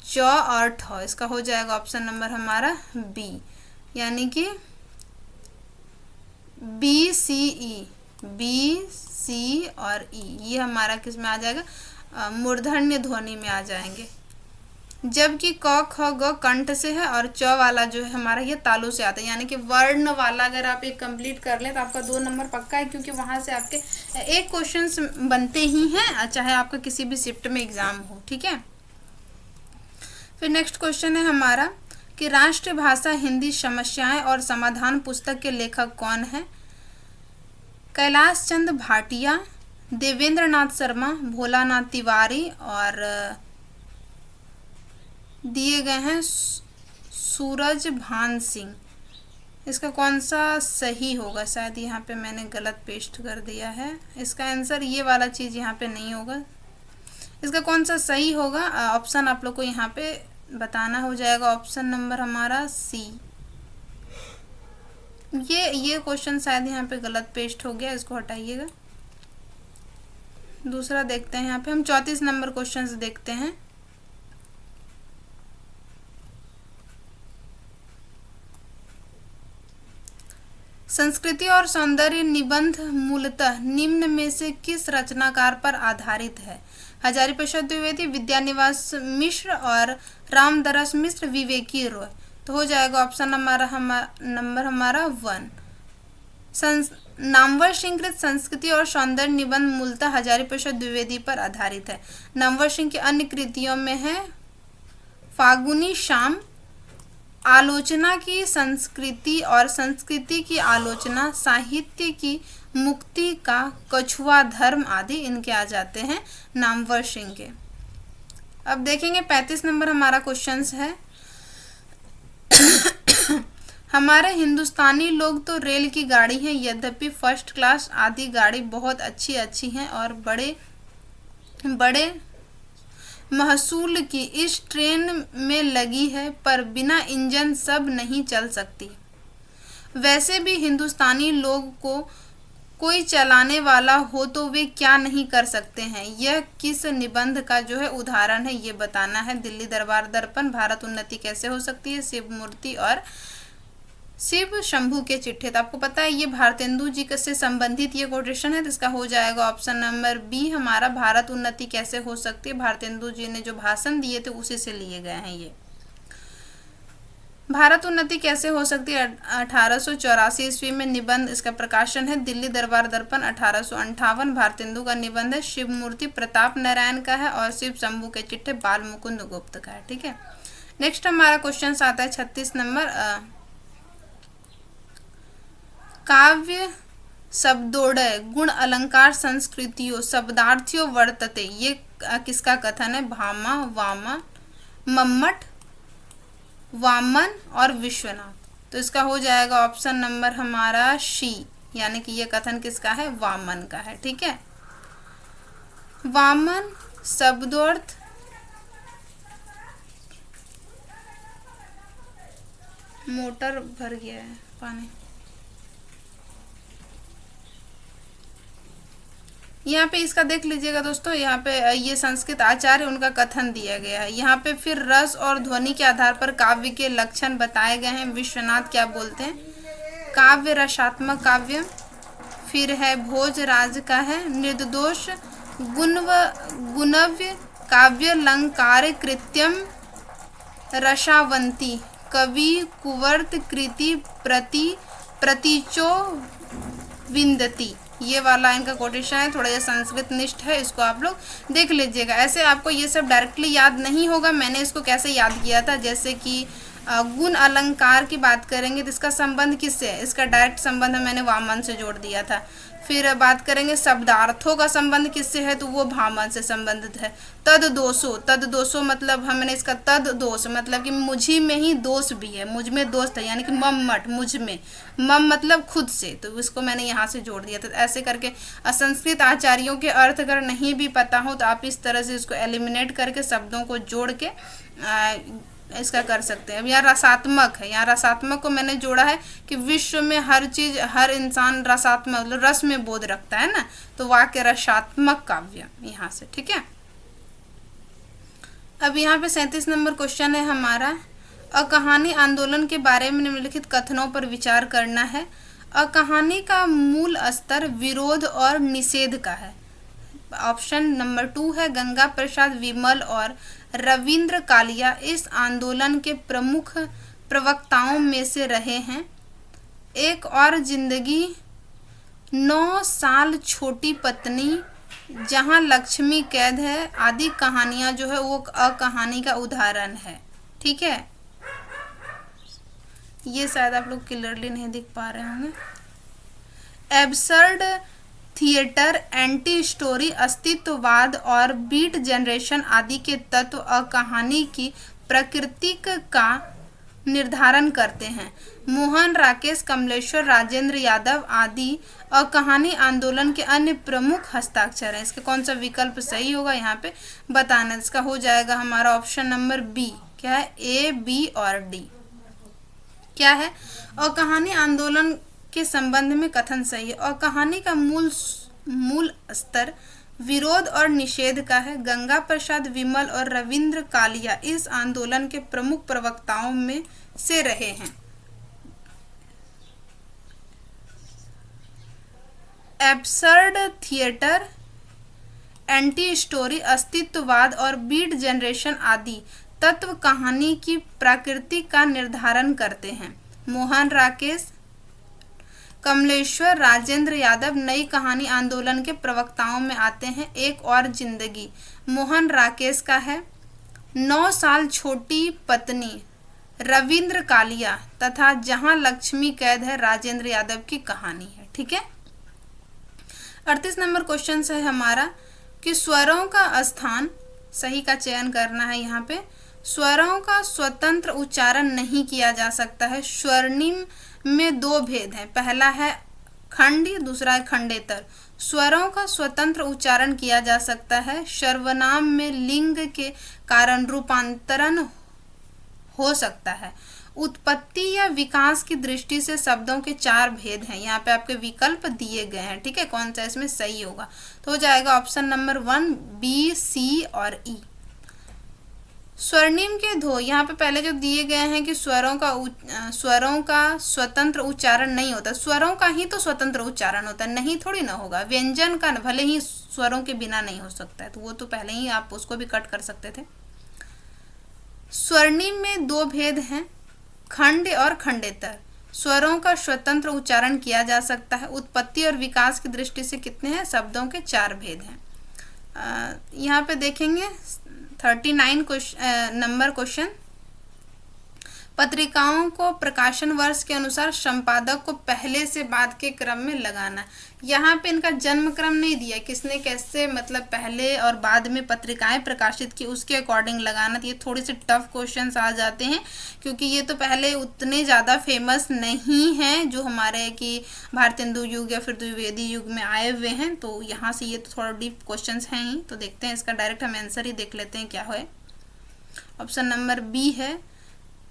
च और ठ। इसका हो जाएगा ऑप्शन नंबर हमारा बी, यानी कि बी सी ई, बी सी और ई ये हमारा किस में आ जाएगा, मूर्धन्य ध्वनि में आ जाएंगे। जबकि क, ख, ग कंठ से है और च वाला जो है हमारा ये तालु से आता है, यानी कि वर्ण वाला अगर आप एक कंप्लीट कर लें तो आपका 2 नंबर पक्का है, क्योंकि वहां से आपके एक क्वेश्चंस बनते ही हैं, चाहे आपका किसी भी शिफ्ट में एग्जाम हो। ठीक है, फिर नेक्स्ट क्वेश्चन है हमारा कि राष्ट्रीय भाषा हिंदी समस्याएं और समाधान पुस्तक के लेखक कौन है। कैलाश चंद भाटिया, देवेंद्र नाथ शर्मा, भोलानाथ तिवारी और दिए गए हैं सूरज भान सिंह। इसका कौन सा सही होगा, शायद यहाँ पे मैंने गलत पेस्ट कर दिया है। इसका आंसर ये वाला चीज़ यहाँ पे नहीं होगा। इसका कौन सा सही होगा ऑप्शन आप लोग को यहाँ पे बताना। हो जाएगा ऑप्शन नंबर हमारा सी। ये क्वेश्चन शायद यहाँ पे गलत पेस्ट हो गया, इसको हटाइएगा। दूसरा देखते हैं। यहाँ पे हम 34 नंबर क्वेश्चन देखते हैं। संस्कृति और सौंदर्य निबंध मूलतः निम्न में से किस रचनाकार पर आधारित है। हजारी प्रसाद द्विवेदी, विद्यानिवास मिश्र और रामदरस मिश्र, विवेकी रॉय। तो हो जाएगा ऑप्शन नंबर हमारा 1। नामवर सिंह कृत संस्कृति और सौंदर्य निबंध मूलतः हजारी प्रसाद द्विवेदी पर आधारित है। नामवर सिंह की अन्य कृतियों में है फागुनी शाम, आलोचना की संस्कृति और संस्कृति की आलोचना, साहित्य की मुक्ति का, कछुआ धर्म आदि इनके आ जाते हैं नामवर सिंह के। अब देखेंगे 35 नंबर हमारा क्वेश्चन है। हमारे हिंदुस्तानी लोग तो रेल की गाड़ी हैं, यद्यपि फर्स्ट क्लास आदि गाड़ी बहुत अच्छी हैं और बड़े बड़े महसूल की इस ट्रेन में लगी है, पर बिना इंजन सब नहीं चल सकती। वैसे भी हिंदुस्तानी लोग को कोई चलाने वाला हो तो वे क्या नहीं कर सकते हैं। यह किस निबंध का जो है उदाहरण है ये बताना है। दिल्ली दरबार दर्पण, भारत उन्नति कैसे हो सकती है, शिव मूर्ति और शिव शंभू के चिट्ठे। तो आपको पता है ये भारतेंदु जी से संबंधित ये कोटेशन है, तो इसका हो जाएगा ऑप्शन नंबर बी हमारा, भारत उन्नति कैसे हो सकती है। भारतेंदु जी ने जो भाषण दिए थे उसी से लिए गए हैं ये। भारत उन्नति कैसे हो सकती है 1884 ईस्वी में निबंध, इसका प्रकाशन है दिल्ली दरबार दर्पण 1858। भारतेंदु का निबंध है शिव मूर्ति प्रताप नारायण का है और शिव शंभू के चिट्ठे बाल मुकुंद गुप्त का है। ठीक है, नेक्स्ट हमारा क्वेश्चन आता है 36 नंबर। काव्य शब्दोदय गुण अलंकार संस्कृतियों शब्दार्थियों वर्तते, ये किसका कथन है। भामा, वामन, मम्मट, वामन और विश्वनाथ। तो इसका हो जाएगा ऑप्शन नंबर हमारा शी, यानी कि ये कथन किसका है, वामन का है। ठीक है, वामन शब्दोर्थ मोटर भर गया है पानी। यहाँ पे इसका देख लीजिएगा दोस्तों, यहाँ पे ये संस्कृत आचार्य उनका कथन दिया गया है। यहाँ पे फिर रस और ध्वनि के आधार पर काव्य के लक्षण बताए गए हैं। विश्वनाथ क्या बोलते हैं, काव्य रसात्मक काव्य। फिर है भोजराज का है निर्दोष गुणव्य काव्य लंकार कृत्यम रसावंती कवि कुवर्त कृति प्रतीचो विंदती। ये वाला इनका कोटेशन है, थोड़ा ये संस्कृत निष्ठ है, इसको आप लोग देख लीजिएगा। ऐसे आपको ये सब डायरेक्टली याद नहीं होगा, मैंने इसको कैसे याद किया था, जैसे कि गुण अलंकार की बात करेंगे तो इसका संबंध किससे है, इसका डायरेक्ट संबंध मैंने वामन से जोड़ दिया था। फिर बात करेंगे शब्दार्थों का संबंध किससे है, तो वो भामन से संबंधित है। तद दोषो मतलब हमने इसका तद दोष मतलब कि मुझी में ही दोष भी है, मुझ में दोष है, यानी कि मम्मट मुझ में, मम मतलब खुद से, तो इसको मैंने यहाँ से जोड़ दिया था। ऐसे करके असंस्कृत आचार्यों के अर्थ अगर नहीं भी पता हो तो आप इस तरह से इसको एलिमिनेट करके शब्दों को जोड़ के इसका कर सकते हैं। अब यहाँ रसात्मक है, यहाँ रसात्मक को मैंने जोड़ा है कि विश्व में हर चीज हर इंसान रसात्मक मतलब रस में बोध रखता है ना, तो वाक्य रसात्मक काव्य यहाँ से, ठीक है। अब यहाँ पे 37 नंबर क्वेश्चन है हमारा, अकहानी आंदोलन के बारे में निम्नलिखित कथनों पर विचार करना है। अकहानी का मूल स्तर विरोध और निषेध का है। ऑप्शन नंबर 2 है गंगा प्रसाद विमल और रविंद्र कालिया इस आंदोलन के प्रमुख प्रवक्ताओं में से रहे हैं। एक और जिंदगी, 9 साल छोटी पत्नी, जहां लक्ष्मी कैद है आदि कहानियां जो है वो अकहानी का उदाहरण है, ठीक है। ये शायद आप लोग क्लियरली नहीं दिख पा रहे होंगे। एब्सर्ड थिएटर, एंटी स्टोरी, अस्तित्ववाद और बीट जनरेशन आदि के तत्व अकहानी की प्रकृति का निर्धारण करते हैं। मोहन राकेश, कमलेश्वर, राजेंद्र यादव आदि अकहानी आंदोलन के अन्य प्रमुख हस्ताक्षर हैं। इसका कौन सा विकल्प सही होगा यहाँ पे बताना। इसका हो जाएगा हमारा ऑप्शन नंबर बी। क्या है, ए, बी और डी क्या है। अकहानी आंदोलन के संबंध में कथन सही है। और कहानी का मूल स्तर विरोध और निषेध का है। गंगा प्रसाद विमल और रविंद्र कालिया इस आंदोलन के प्रमुख प्रवक्ताओं में से रहे हैं। एब्सर्ड थिएटर, एंटी स्टोरी, अस्तित्ववाद और बीट जनरेशन आदि तत्व कहानी की प्रकृति का निर्धारण करते हैं। मोहन राकेश, कमलेश्वर, राजेंद्र यादव नई कहानी आंदोलन के प्रवक्ताओं में आते हैं। एक और जिंदगी मोहन राकेश का है। 9 साल छोटी पत्नी रविंद्र कालिया तथा जहां लक्ष्मी कैद है राजेंद्र यादव की कहानी है, ठीक है। 38 नंबर क्वेश्चन है हमारा कि स्वरों का स्थान सही का चयन करना है। यहाँ पे स्वरों का स्वतंत्र उच्चारण नहीं किया जा सकता है। स्वर्णिम में 2 भेद हैं, पहला है खंडी, दूसरा है खंडेतर। स्वरों का स्वतंत्र उच्चारण किया जा सकता है। सर्वनाम में लिंग के कारण रूपांतरण हो सकता है। उत्पत्ति या विकास की दृष्टि से शब्दों के 4 भेद हैं। यहाँ पे आपके विकल्प दिए गए हैं, ठीक है। कौन सा इसमें सही होगा तो हो जाएगा ऑप्शन नंबर 1, बी, सी और ई। स्वर्णिम के धो, यहाँ पे पहले जो दिए गए हैं कि स्वरों का स्वतंत्र उच्चारण नहीं होता। स्वरों का ही तो स्वतंत्र उच्चारण होता है, नहीं थोड़ी ना होगा। व्यंजन का भले ही स्वरों के बिना नहीं हो सकता है, तो वो तो पहले ही आप उसको भी कट कर सकते थे। स्वर्णिम में 2 भेद हैं, खंड और खंडेतर। स्वरों का स्वतंत्र उच्चारण किया जा सकता है। उत्पत्ति और विकास की दृष्टि से कितने हैं, शब्दों के 4 भेद हैं। यहाँ पे देखेंगे 39 नंबर क्वेश्चन, पत्रिकाओं को प्रकाशन वर्ष के अनुसार संपादक को पहले से बाद के क्रम में लगाना। यहाँ पे इनका जन्म क्रम नहीं दिया, किसने कैसे मतलब पहले और बाद में पत्रिकाएं प्रकाशित की उसके अकॉर्डिंग लगाना। ये थोड़ी सी टफ क्वेश्चंस आ जाते हैं क्योंकि ये तो पहले उतने ज़्यादा फेमस नहीं हैं जो हमारे कि भारतेंदु युग या फिर द्विवेदी युग में आए हुए हैं। तो यहाँ से ये तो थोड़ा डीप क्वेश्चंस हैं ही, तो देखते हैं इसका डायरेक्ट हम आंसर ही देख लेते हैं क्या है। ऑप्शन नंबर बी है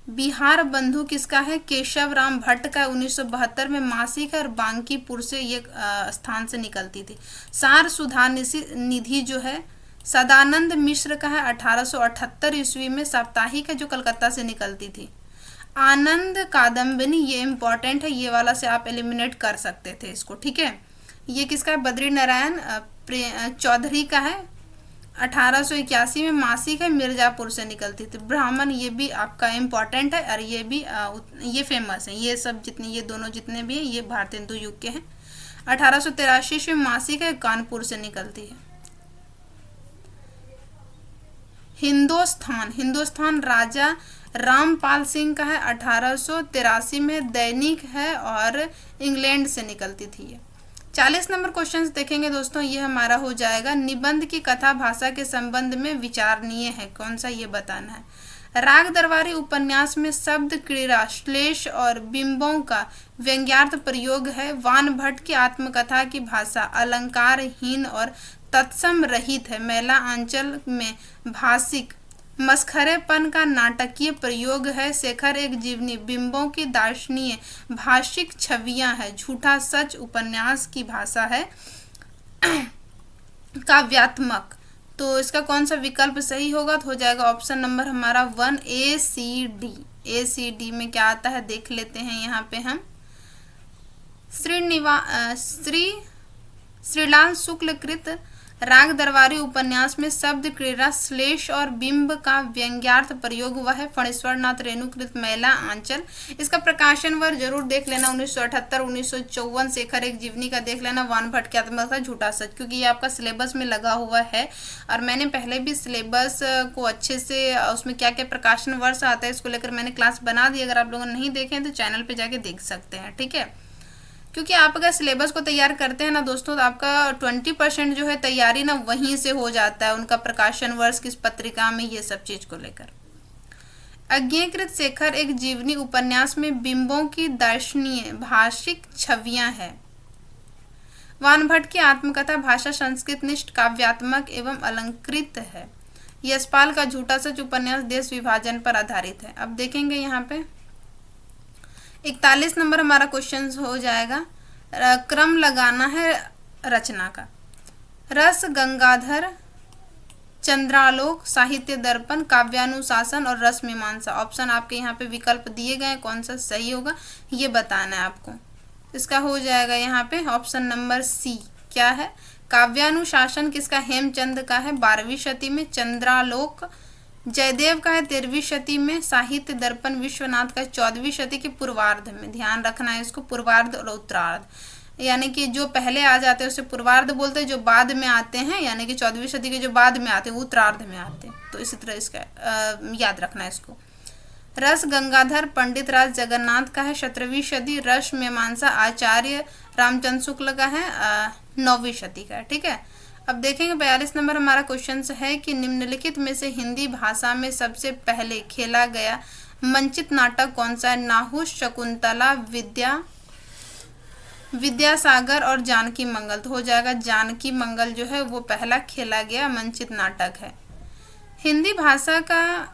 बिहार बंधु किसका है? केशव राम भट्ट का 1972 में मासिक है और बांकीपुर से ये स्थान से निकलती थी। सार सुधा निधि जो है सदानंद मिश्र का है, 1878 ईस्वी में साप्ताहिक है जो कलकत्ता से निकलती थी। आनंद कादम्बिनी, ये इम्पोर्टेंट है, ये वाला से आप एलिमिनेट कर सकते थे इसको, ठीक है। ये किसका है? बद्री नारायण चौधरी का है, 1881 में मासिक है, मिर्जापुर से निकलती थी। ब्राह्मण, ये भी आपका इम्पोर्टेंट है और ये भी ये फेमस है। ये सब जितने, ये दोनों जितने भी हैं ये भारतेंदु युग के हैं। 1883 में मासिक है, कानपुर से निकलती है। हिंदुस्तान राजा रामपाल सिंह का है, 1883 में दैनिक है और इंग्लैंड से निकलती थी ये। 40 नंबर क्वेश्चन देखेंगे दोस्तों, ये हमारा हो जाएगा निबंध की कथा भाषा के संबंध में विचारणीय है, कौन सा ये बताना है। राग दरबारी उपन्यास में शब्द क्रीड़ा, श्लेष और बिंबों का व्यंग्यार्थ प्रयोग है। वान भट्ट की आत्मकथा की भाषा अलंकारहीन और तत्सम रहित है। मैला आंचल में भाषिक मस्खरेपन का नाटकीय प्रयोग है। शेखर एक जीवनी, बिंबों की दार्शनीय भाषिक छवियां है। झूठा सच उपन्यास की भाषा है काव्यात्मक। तो इसका कौन सा विकल्प सही होगा? तो हो जाएगा ऑप्शन नंबर हमारा 1 ACD। ACD में क्या आता है देख लेते हैं। यहाँ पे हम श्रीलाल शुक्ल कृत राग दरबारी उपन्यास में शब्द क्रीड़ा, श्लेष और बिंब का व्यंग्यार्थ प्रयोग हुआ है। फणीश्वर नाथ रेणुकृत मैला आंचल। इसका प्रकाशन वर्ष जरूर देख लेना, 1978, 1954। शेखर एक जीवनी का देख लेना। वान भट्ट की आत्मकथा झूठा सच, क्योंकि ये आपका सिलेबस में लगा हुआ है और मैंने पहले भी सिलेबस को अच्छे से उसमें क्या क्या प्रकाशन वर्ष आता है इसको लेकर मैंने क्लास बना दी। अगर आप लोगों ने नहीं देखे तो चैनल पर जाके देख सकते हैं, ठीक है। क्योंकि आप अगर सिलेबस को तैयार करते हैं ना दोस्तों, तो आपका 20% जो है तैयारी ना वहीं से हो जाता है, उनका प्रकाशन वर्ष किस पत्रिका में, ये सब चीज को लेकर। अज्ञेयकृत शेखर एक जीवनी उपन्यास में बिंबों की दर्शनीय भाषिक छवियां है। वान भट्ट की आत्मकथा भाषा संस्कृत निष्ठ काव्यात्मक एवं अलंकृत है। यशपाल का झूठा सच उपन्यास देश विभाजन पर आधारित है। अब देखेंगे यहाँ पे 41 नंबर हमारा क्वेश्चन हो जाएगा। क्रम लगाना है रचना का। रस गंगाधर, चंद्रालोक, साहित्य दर्पण, काव्यानुशासन और रस मीमांसा। ऑप्शन आपके यहाँ पे विकल्प दिए गए, कौन सा सही होगा ये बताना है आपको। इसका हो जाएगा यहाँ पे ऑप्शन नंबर C। क्या है? काव्यानुशासन किसका? हेमचंद का है, 12वीं शती में। चंद्रालोक जयदेव का है, 13वीं शती में। साहित्य दर्पण विश्वनाथ का 14वीं शती के पूर्वार्ध में। ध्यान रखना है इसको, पूर्वार्ध और उत्तरार्ध, यानी कि जो पहले आ जाते हैं उसे पूर्वार्ध बोलते हैं, जो बाद में आते हैं यानी कि 14वीं शती के जो बाद में आते हैं उत्तरार्ध में आते हैं। तो इसी तरह इसका याद रखना है इसको। रस गंगाधर पंडित राज जगन्नाथ का है, 17वीं शती। रस मीमांसा आचार्य रामचंद्र शुक्ल का है, 9वीं शती का है, ठीक है। अब देखेंगे 42 नंबर हमारा क्वेश्चन है कि निम्नलिखित में से हिंदी भाषा में सबसे पहले खेला गया मंचित नाटक कौन सा है? नाहुस, शकुंतला, विद्यासागर और जानकी मंगल। तो हो जाएगा जानकी मंगल जो है वो पहला खेला गया मंचित नाटक है। हिंदी भाषा का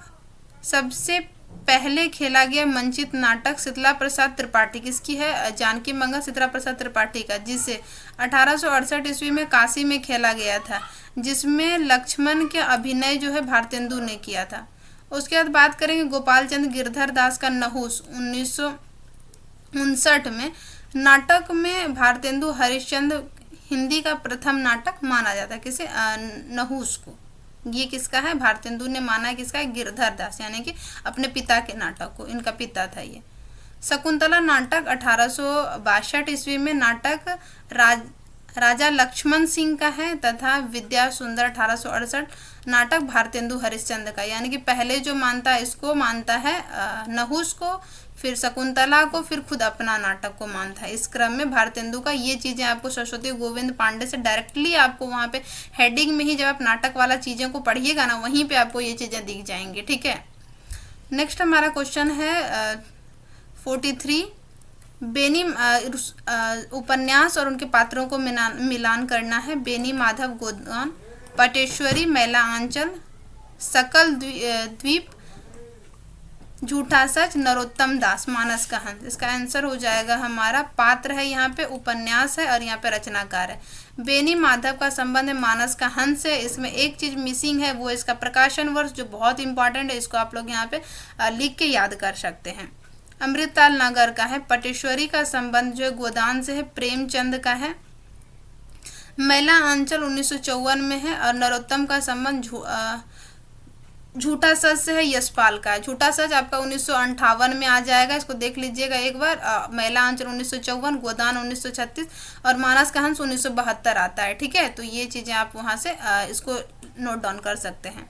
सबसे पहले खेला गया मंचित नाटक शीतला प्रसाद त्रिपाठी किसकी है? जानकी मंगल शीतला प्रसाद त्रिपाठी का, जिसे 1868 ईस्वी में काशी में खेला गया था, जिसमें लक्ष्मण के अभिनय जो है भारतेंदु ने किया था। उसके बाद बात करेंगे गोपाल चंद गिरधर दास का नहुस, 1959 में। नाटक में भारतेंदु हरिश्चंद्र हिंदी का प्रथम नाटक माना जाता है। किसे? नहुस को। ये किसका है? भारतेंदु ने माना है किसका? गिरधर दास, यानी कि अपने पिता के नाटक को, इनका पिता था ये। शकुंतला नाटक 1862 ईस्वी में नाटक राजा लक्ष्मण सिंह का है, तथा विद्या सुंदर 1868 नाटक भारतेंदु हरिश्चंद्र का, यानी कि पहले जो मानता है इसको मानता है नहुस को, फिर शकुंतला को, फिर खुद अपना नाटक को मानता है। इस क्रम में भारतेंदु का ये चीज़ें आपको सरस्वती गोविंद पांडे से डायरेक्टली आपको वहाँ पे हेडिंग में ही जब आप नाटक वाला चीज़ों को पढ़िएगा ना, वहीं पे आपको ये चीज़ें दिख जाएंगी, ठीक है। नेक्स्ट हमारा क्वेश्चन है 43। बेनी उपन्यास और उनके पात्रों को मिलान करना है। बेनी माधव गोदान, पटेश्वरी, मैला आंचल, सकल द्वीप, झूठा सच, नरोत्तम दास, मानस का हंस। इसका आंसर हो जाएगा हमारा पात्र है, यहाँ पे उपन्यास है और यहाँ पे रचनाकार है। बेनी माधव का संबंध मानस का हंस से। इसमें एक चीज मिसिंग है, वो इसका प्रकाशन वर्ष, जो बहुत इंपॉर्टेंट है, इसको आप लोग यहाँ पे लिख के याद कर सकते हैं। अमृतलाल नगर का है। पटेश्वरी का संबंध जो है गोदान से है, प्रेमचंद का है। मैला अंचल 1954 में है और नरोत्तम का संबंध झूठा सच से है, यशपाल का है। झूठा सच आपका 1958 में आ जाएगा, इसको देख लीजिएगा एक बार। मैला अंचल 1954, गोदान 1936 और मानस का हंस 1972 आता है। ठीक है, तो ये चीजें आप वहां से इसको नोट डाउन कर सकते हैं।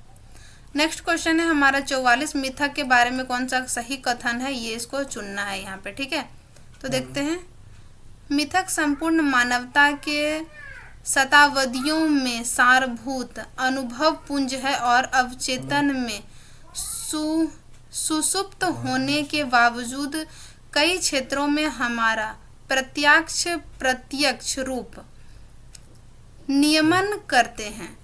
नेक्स्ट क्वेश्चन है हमारा 44, मिथक के बारे में कौन सा सही कथन है, ये इसको चुनना है यहाँ पे। ठीक है, तो देखते हैं। मिथक संपूर्ण मानवता के शताब्दियों में सारभूत अनुभव पुंज है और अवचेतन में सुसुप्त होने के बावजूद कई क्षेत्रों में हमारा प्रत्यक्ष रूप नियमन करते हैं।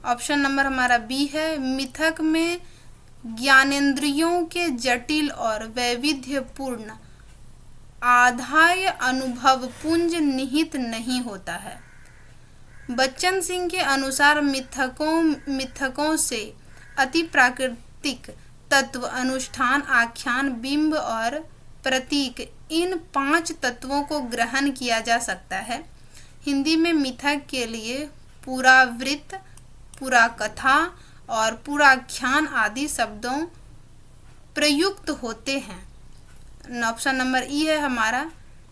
ऑप्शन नंबर हमारा बी है। मिथक में ज्ञानेंद्रियों के जटिल और वैविध्यपूर्ण आधाय अनुभव पुंज निहित नहीं होता है। बच्चन सिंह के अनुसार मिथकों से अति प्राकृतिक तत्व, अनुष्ठान, आख्यान, बिंब और प्रतीक, इन 5 तत्वों को ग्रहण किया जा सकता है। हिंदी में मिथक के लिए पुरावृत्त, पुरा कथा और पुराख्यान आदि शब्दों प्रयुक्त होते हैं। ऑप्शन नंबर ई है हमारा।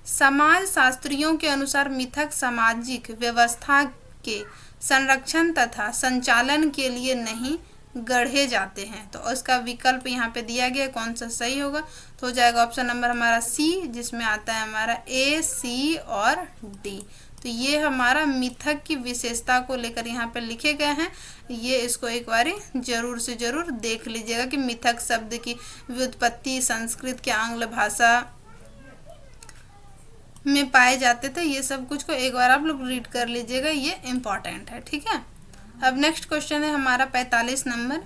समाज शास्त्रियों के अनुसार मिथक सामाजिक व्यवस्था के संरक्षण तथा संचालन के लिए नहीं गढ़े जाते हैं। तो उसका विकल्प यहाँ पे दिया गया, कौन सा सही होगा, तो हो जाएगा ऑप्शन नंबर हमारा सी, जिसमें आता है हमारा ए, सी और डी। तो ये हमारा मिथक की विशेषता को लेकर यहाँ पे लिखे गए हैं। ये इसको एक बार जरूर से जरूर देख लीजिएगा कि मिथक शब्द की व्युत्पत्ति संस्कृत के आंग्ल भाषा में पाए जाते थे। ये सब कुछ को एक बार आप लोग रीड कर लीजिएगा, ये इम्पॉर्टेंट है। ठीक है, अब नेक्स्ट क्वेश्चन है हमारा 45 नंबर।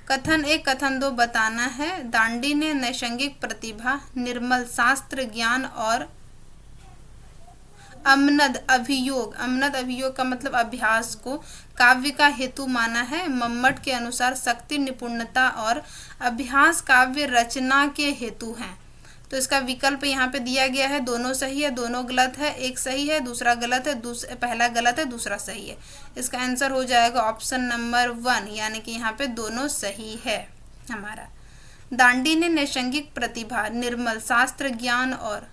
कथन 1 कथन 2 बताना है। दांडी ने नैसर्गिक प्रतिभा, निर्मल शास्त्र ज्ञान और अमनद अभियोग का मतलब अभ्यास को काव्य का हेतु माना है। मम्मट के अनुसार शक्ति, निपुणता और अभ्यास काव्य रचना के हेतु हैं। तो इसका विकल्प यहाँ पे दिया गया है, दोनों सही है, दोनों गलत है, एक सही है, दूसरा गलत है, पहला गलत है, दूसरा सही है। इसका आंसर हो जाएगा ऑप्शन नंबर 1, यानी कि यहाँ पे दोनों सही है हमारा। दांडी ने नैसर्गिक प्रतिभा, निर्मल शास्त्र ज्ञान और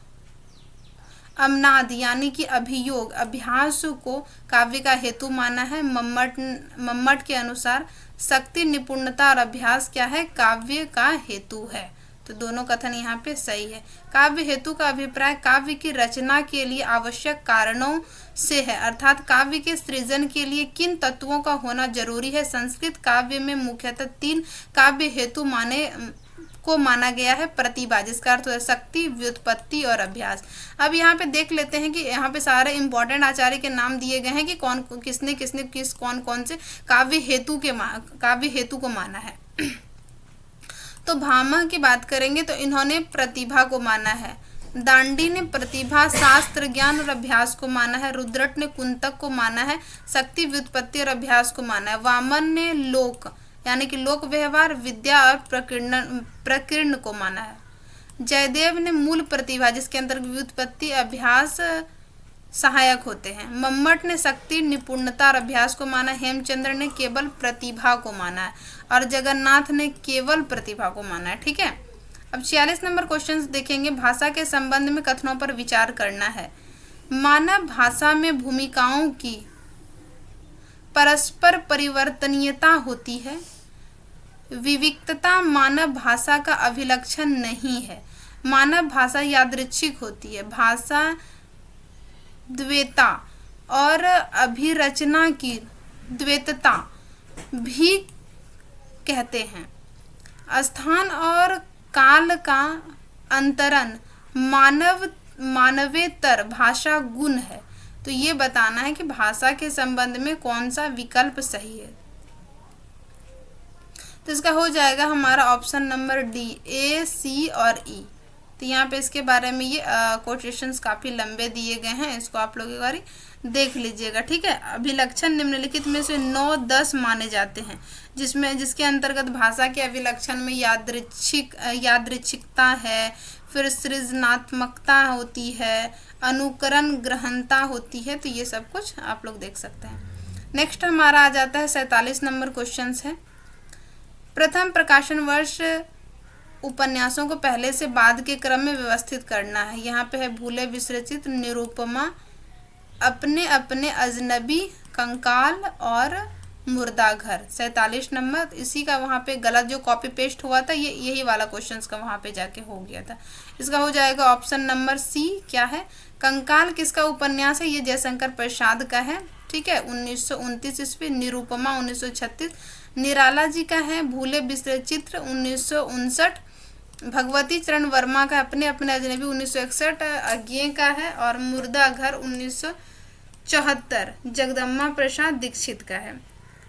अमनाद यानी कि अभियोग अभ्यास को काव्य का हेतु माना है। मम्मट के अनुसार शक्ति, निपुणता और अभ्यास क्या है, काव्य का हेतु है। तो दोनों कथन यहाँ पे सही है। काव्य हेतु का अभिप्राय काव्य की रचना के लिए आवश्यक कारणों से है, अर्थात काव्य के सृजन के लिए किन तत्वों का होना जरूरी है। संस्कृत काव्य में मुख्यतः 3 काव्य हेतु माना गया है। प्रतिभा, जिसका अर्थ है शक्ति, व्युत्पत्ति और अभ्यास। अब यहाँ पे देख लेते हैं कि यहाँ पे सारे इंपॉर्टेंट आचार्य के नाम दिए गए हैं कि कौन कौन से काव्य हेतु को माना है। तो भामह की बात करेंगे तो इन्होंने प्रतिभा को माना है। दांडी ने प्रतिभा, शास्त्र ज्ञान और अभ्यास को माना है। रुद्रट ने कुंतक को माना है, शक्ति, व्युत्पत्ति और अभ्यास को माना है। वामन ने लोक यानी कि लोक व्यवहार, विद्या और प्रकीर्ण को माना है। जयदेव ने मूल प्रतिभा, जिसके अंदर व्युत्पत्ति, अभ्यास सहायक होते हैं। मम्मट ने शक्ति, निपुणता और अभ्यास को माना। हेमचंद्र ने केवल प्रतिभा को माना है और जगन्नाथ ने केवल प्रतिभा को माना है। ठीक है, अब 46 नंबर क्वेश्चन देखेंगे। भाषा के संबंध में कथनों पर विचार करना है। मानव भाषा में भूमिकाओं की परस्पर परिवर्तनीयता होती है। विविक्तता मानव भाषा का अभिलक्षण नहीं है। मानव भाषा यादृच्छिक होती है। भाषा द्वैता और अभिरचना की द्वैतता भी कहते हैं। स्थान और काल का अंतरण मानवेतर भाषा गुण है। तो ये बताना है कि भाषा के संबंध में कौन सा विकल्प सही है। तो इसका हो जाएगा हमारा ऑप्शन नंबर डी, ए, सी और ई। तो यहाँ पे इसके बारे में ये कोटेशंस काफ़ी लंबे दिए गए हैं, इसको आप लोग एक बार देख लीजिएगा, ठीक है। अभिलक्षण निम्नलिखित में से 9, 10 माने जाते हैं, जिसके अंतर्गत भाषा के अभिलक्षण में यादृच्छिकता है, फिर सृजनात्मकता होती है, अनुकरण ग्रहणता होती है। तो ये सब कुछ आप लोग देख सकते हैं। नेक्स्ट हमारा आ जाता है 47 नंबर क्वेश्चन है। प्रथम प्रकाशन वर्ष उपन्यासों को पहले से बाद के क्रम में व्यवस्थित करना है। यहाँ पे है भूले बिसरे चित्र, निरुपमा, अपने अपने अजनबी, कंकाल और मुर्दा घर। 47 नंबर। इसी का वहाँ पे गलत जो कॉपी पेस्ट हुआ था ये यही वाला क्वेश्चंस का वहाँ पे जाके हो गया था। इसका हो जाएगा ऑप्शन नंबर सी। क्या है? कंकाल किसका उपन्यास है? ये जयशंकर प्रसाद का है, ठीक है, 1929 ईस्वी। निरुपमा 1936 निराला जी का है। भूले बिसरे चित्र 1959। भगवती चरण वर्मा का अपने अपने अजनबी 1961 अज्ञे का है। और मुर्दा घर 1974 जगदम्बा प्रसाद दीक्षित का है।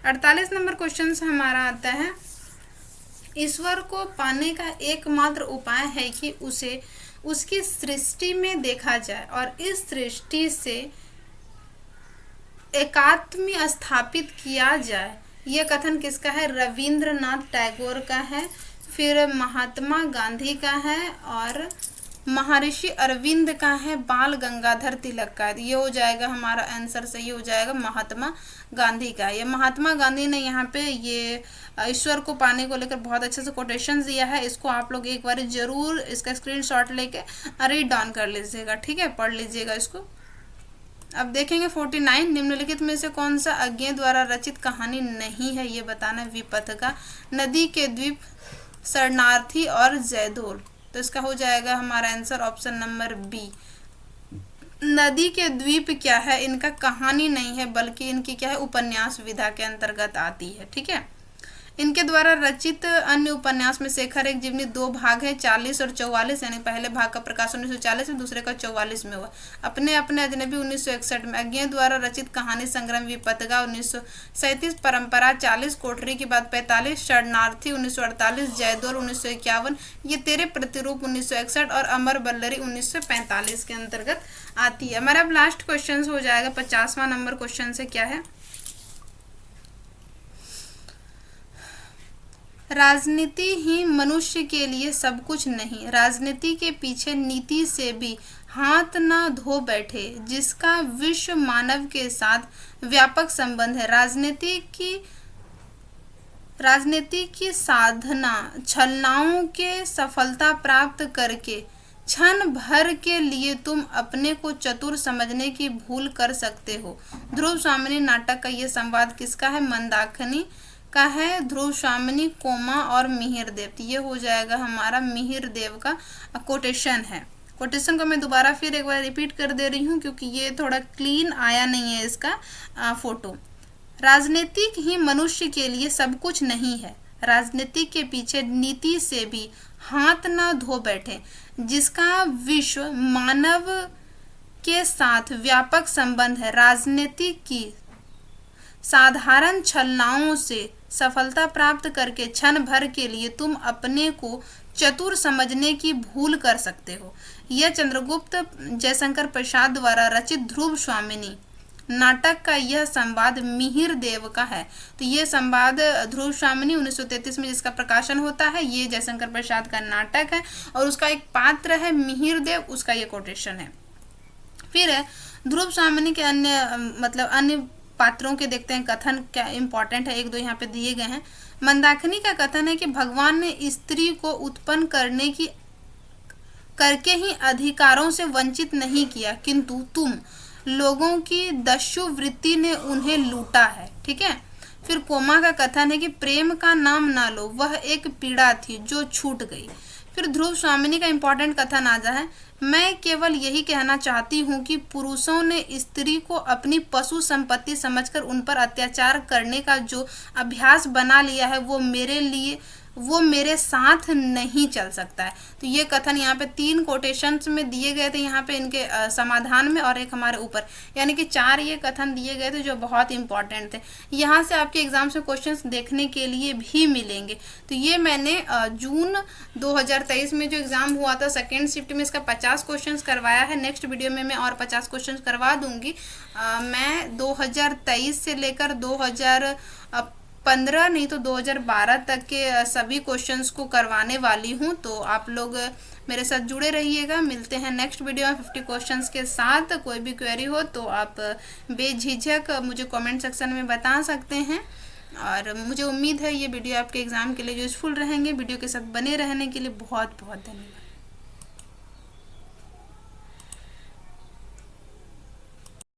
48 नंबर क्वेश्चन हमारा आता है, ईश्वर को पाने का एकमात्र उपाय है कि उसे उसकी सृष्टि में देखा जाए और इस सृष्टि से एकात्म स्थापित किया जाए। यह कथन किसका है? रविंद्रनाथ टैगोर का है, फिर महात्मा गांधी का है और महर्षि अरविंद का है, बाल गंगाधर तिलक का है। ये हो जाएगा हमारा आंसर, सही हो जाएगा महात्मा गांधी का। ये महात्मा गांधी ने यहाँ पे ये ईश्वर को पाने को लेकर बहुत अच्छे से कोटेशन दिया है। इसको आप लोग एक बार जरूर इसका स्क्रीनशॉट लेके रीड डाउन कर लीजिएगा, ठीक है, पढ़ लीजिएगा इसको। अब देखेंगे 49, निम्नलिखित में से कौन सा अज्ञे द्वारा रचित कहानी नहीं है? ये बताना है। विपथिका, नदी के द्वीप, शरणार्थी और जयदोल। तो इसका हो जाएगा हमारा आंसर ऑप्शन नंबर बी। नदी के द्वीप क्या है? इनका कहानी नहीं है बल्कि इनकी क्या है, उपन्यास विधा के अंतर्गत आती है, ठीक है। इनके द्वारा रचित अन्य उपन्यास में शेखर एक जीवनी 2 भाग है, 40 और 44, यानी पहले भाग का प्रकाशन 1940 में, दूसरे का 44 में हुआ। अपने अपने अजनबी 1961 में। अज्ञे द्वारा रचित कहानी संग्रह विपथिका 1937, परंपरा 40, कोठरी की बात 45, शरणार्थी 1948, जयदोल 1951, ये तेरे प्रतिरूप 1961 और अमर बल्लरी 1945 के अंतर्गत आती है। हमारा अब लास्ट क्वेश्चन हो जाएगा 50वां नंबर क्वेश्चन से। क्या है? राजनीति ही मनुष्य के लिए सब कुछ नहीं, राजनीति के पीछे नीति से भी हाथ ना धो बैठे, जिसका विश्व मानव के साथ व्यापक संबंध है। राजनीति की साधना छलनाओं के सफलता प्राप्त करके क्षण भर के लिए तुम अपने को चतुर समझने की भूल कर सकते हो। ध्रुव स्वामिनी नाटक का ये संवाद किसका है? मंदाकिनी का है, ध्रुव स्वामिनी, कोमा और मिहिर देव। ये हो जाएगा हमारा मिहिर देव का कोटेशन है। कोटेशन को मैं दोबारा फिर एक बार रिपीट कर दे रही हूँ क्योंकि ये थोड़ा क्लीन आया नहीं है इसका फोटो। राजनीतिक ही मनुष्य के लिए सब कुछ नहीं है, राजनीति के पीछे नीति से भी हाथ ना धो बैठे, जिसका विश्व मानव के साथ व्यापक संबंध है। राजनीति की साधारण छलनाओं से सफलता प्राप्त करके क्षण भर के लिए तुम अपने को चतुर समझने की भूल कर सकते हो। यह चंद्रगुप्त जयशंकर प्रसाद द्वारा रचित ध्रुव स्वामिनी नाटक का यह संवाद मिहिर देव का है। तो ये संवाद ध्रुव स्वामिनी 1933 में जिसका प्रकाशन होता है, ये जयशंकर प्रसाद का नाटक है और उसका एक पात्र है मिहिर देव, उसका ये कोटेशन है। फिर ध्रुव स्वामिनी के अन्य पात्रों के देखते हैं कथन क्या इंपॉर्टेंट है, 1-2 यहाँ पे दिए गए हैं। मंदाकिनी का कथन है कि भगवान ने स्त्री को उत्पन्न करके ही अधिकारों से वंचित नहीं किया, किंतु तुम लोगों की दस्यु वृत्ति ने उन्हें लूटा है, ठीक है। फिर कोमा का कथन है कि प्रेम का नाम ना लो, वह एक पीड़ा थी जो छूट गई। फिर ध्रुव स्वामिनी का इंपॉर्टेंट कथन आता है, मैं केवल यही कहना चाहती हूँ कि पुरुषों ने स्त्री को अपनी पशु संपत्ति समझकर उन पर अत्याचार करने का जो अभ्यास बना लिया है वो मेरे साथ नहीं चल सकता है। तो ये कथन यहाँ पे 3 कोटेशंस में दिए गए थे, यहाँ पे इनके समाधान में, और एक हमारे ऊपर, यानी कि 4 ये कथन दिए गए थे जो बहुत इंपॉर्टेंट थे। यहाँ से आपके एग्जाम से क्वेश्चंस देखने के लिए भी मिलेंगे। तो ये मैंने जून 2023 में जो एग्जाम हुआ था सेकेंड शिफ्ट में, इसका 50 क्वेश्चंस करवाया है। नेक्स्ट वीडियो में मैं और 50 क्वेश्चंस करवा दूंगी। मैं 2023 से लेकर 2015 नहीं तो 2012 तक के सभी क्वेश्चंस को करवाने वाली हूँ। तो आप लोग मेरे साथ जुड़े रहिएगा। मिलते हैं नेक्स्ट वीडियो में 50 क्वेश्चंस के साथ। कोई भी क्वेरी हो तो आप बेझिझक मुझे कमेंट सेक्शन में बता सकते हैं, और मुझे उम्मीद है ये वीडियो आपके एग्जाम के लिए यूजफुल रहेंगे। वीडियो के साथ बने रहने के लिए बहुत बहुत धन्यवाद।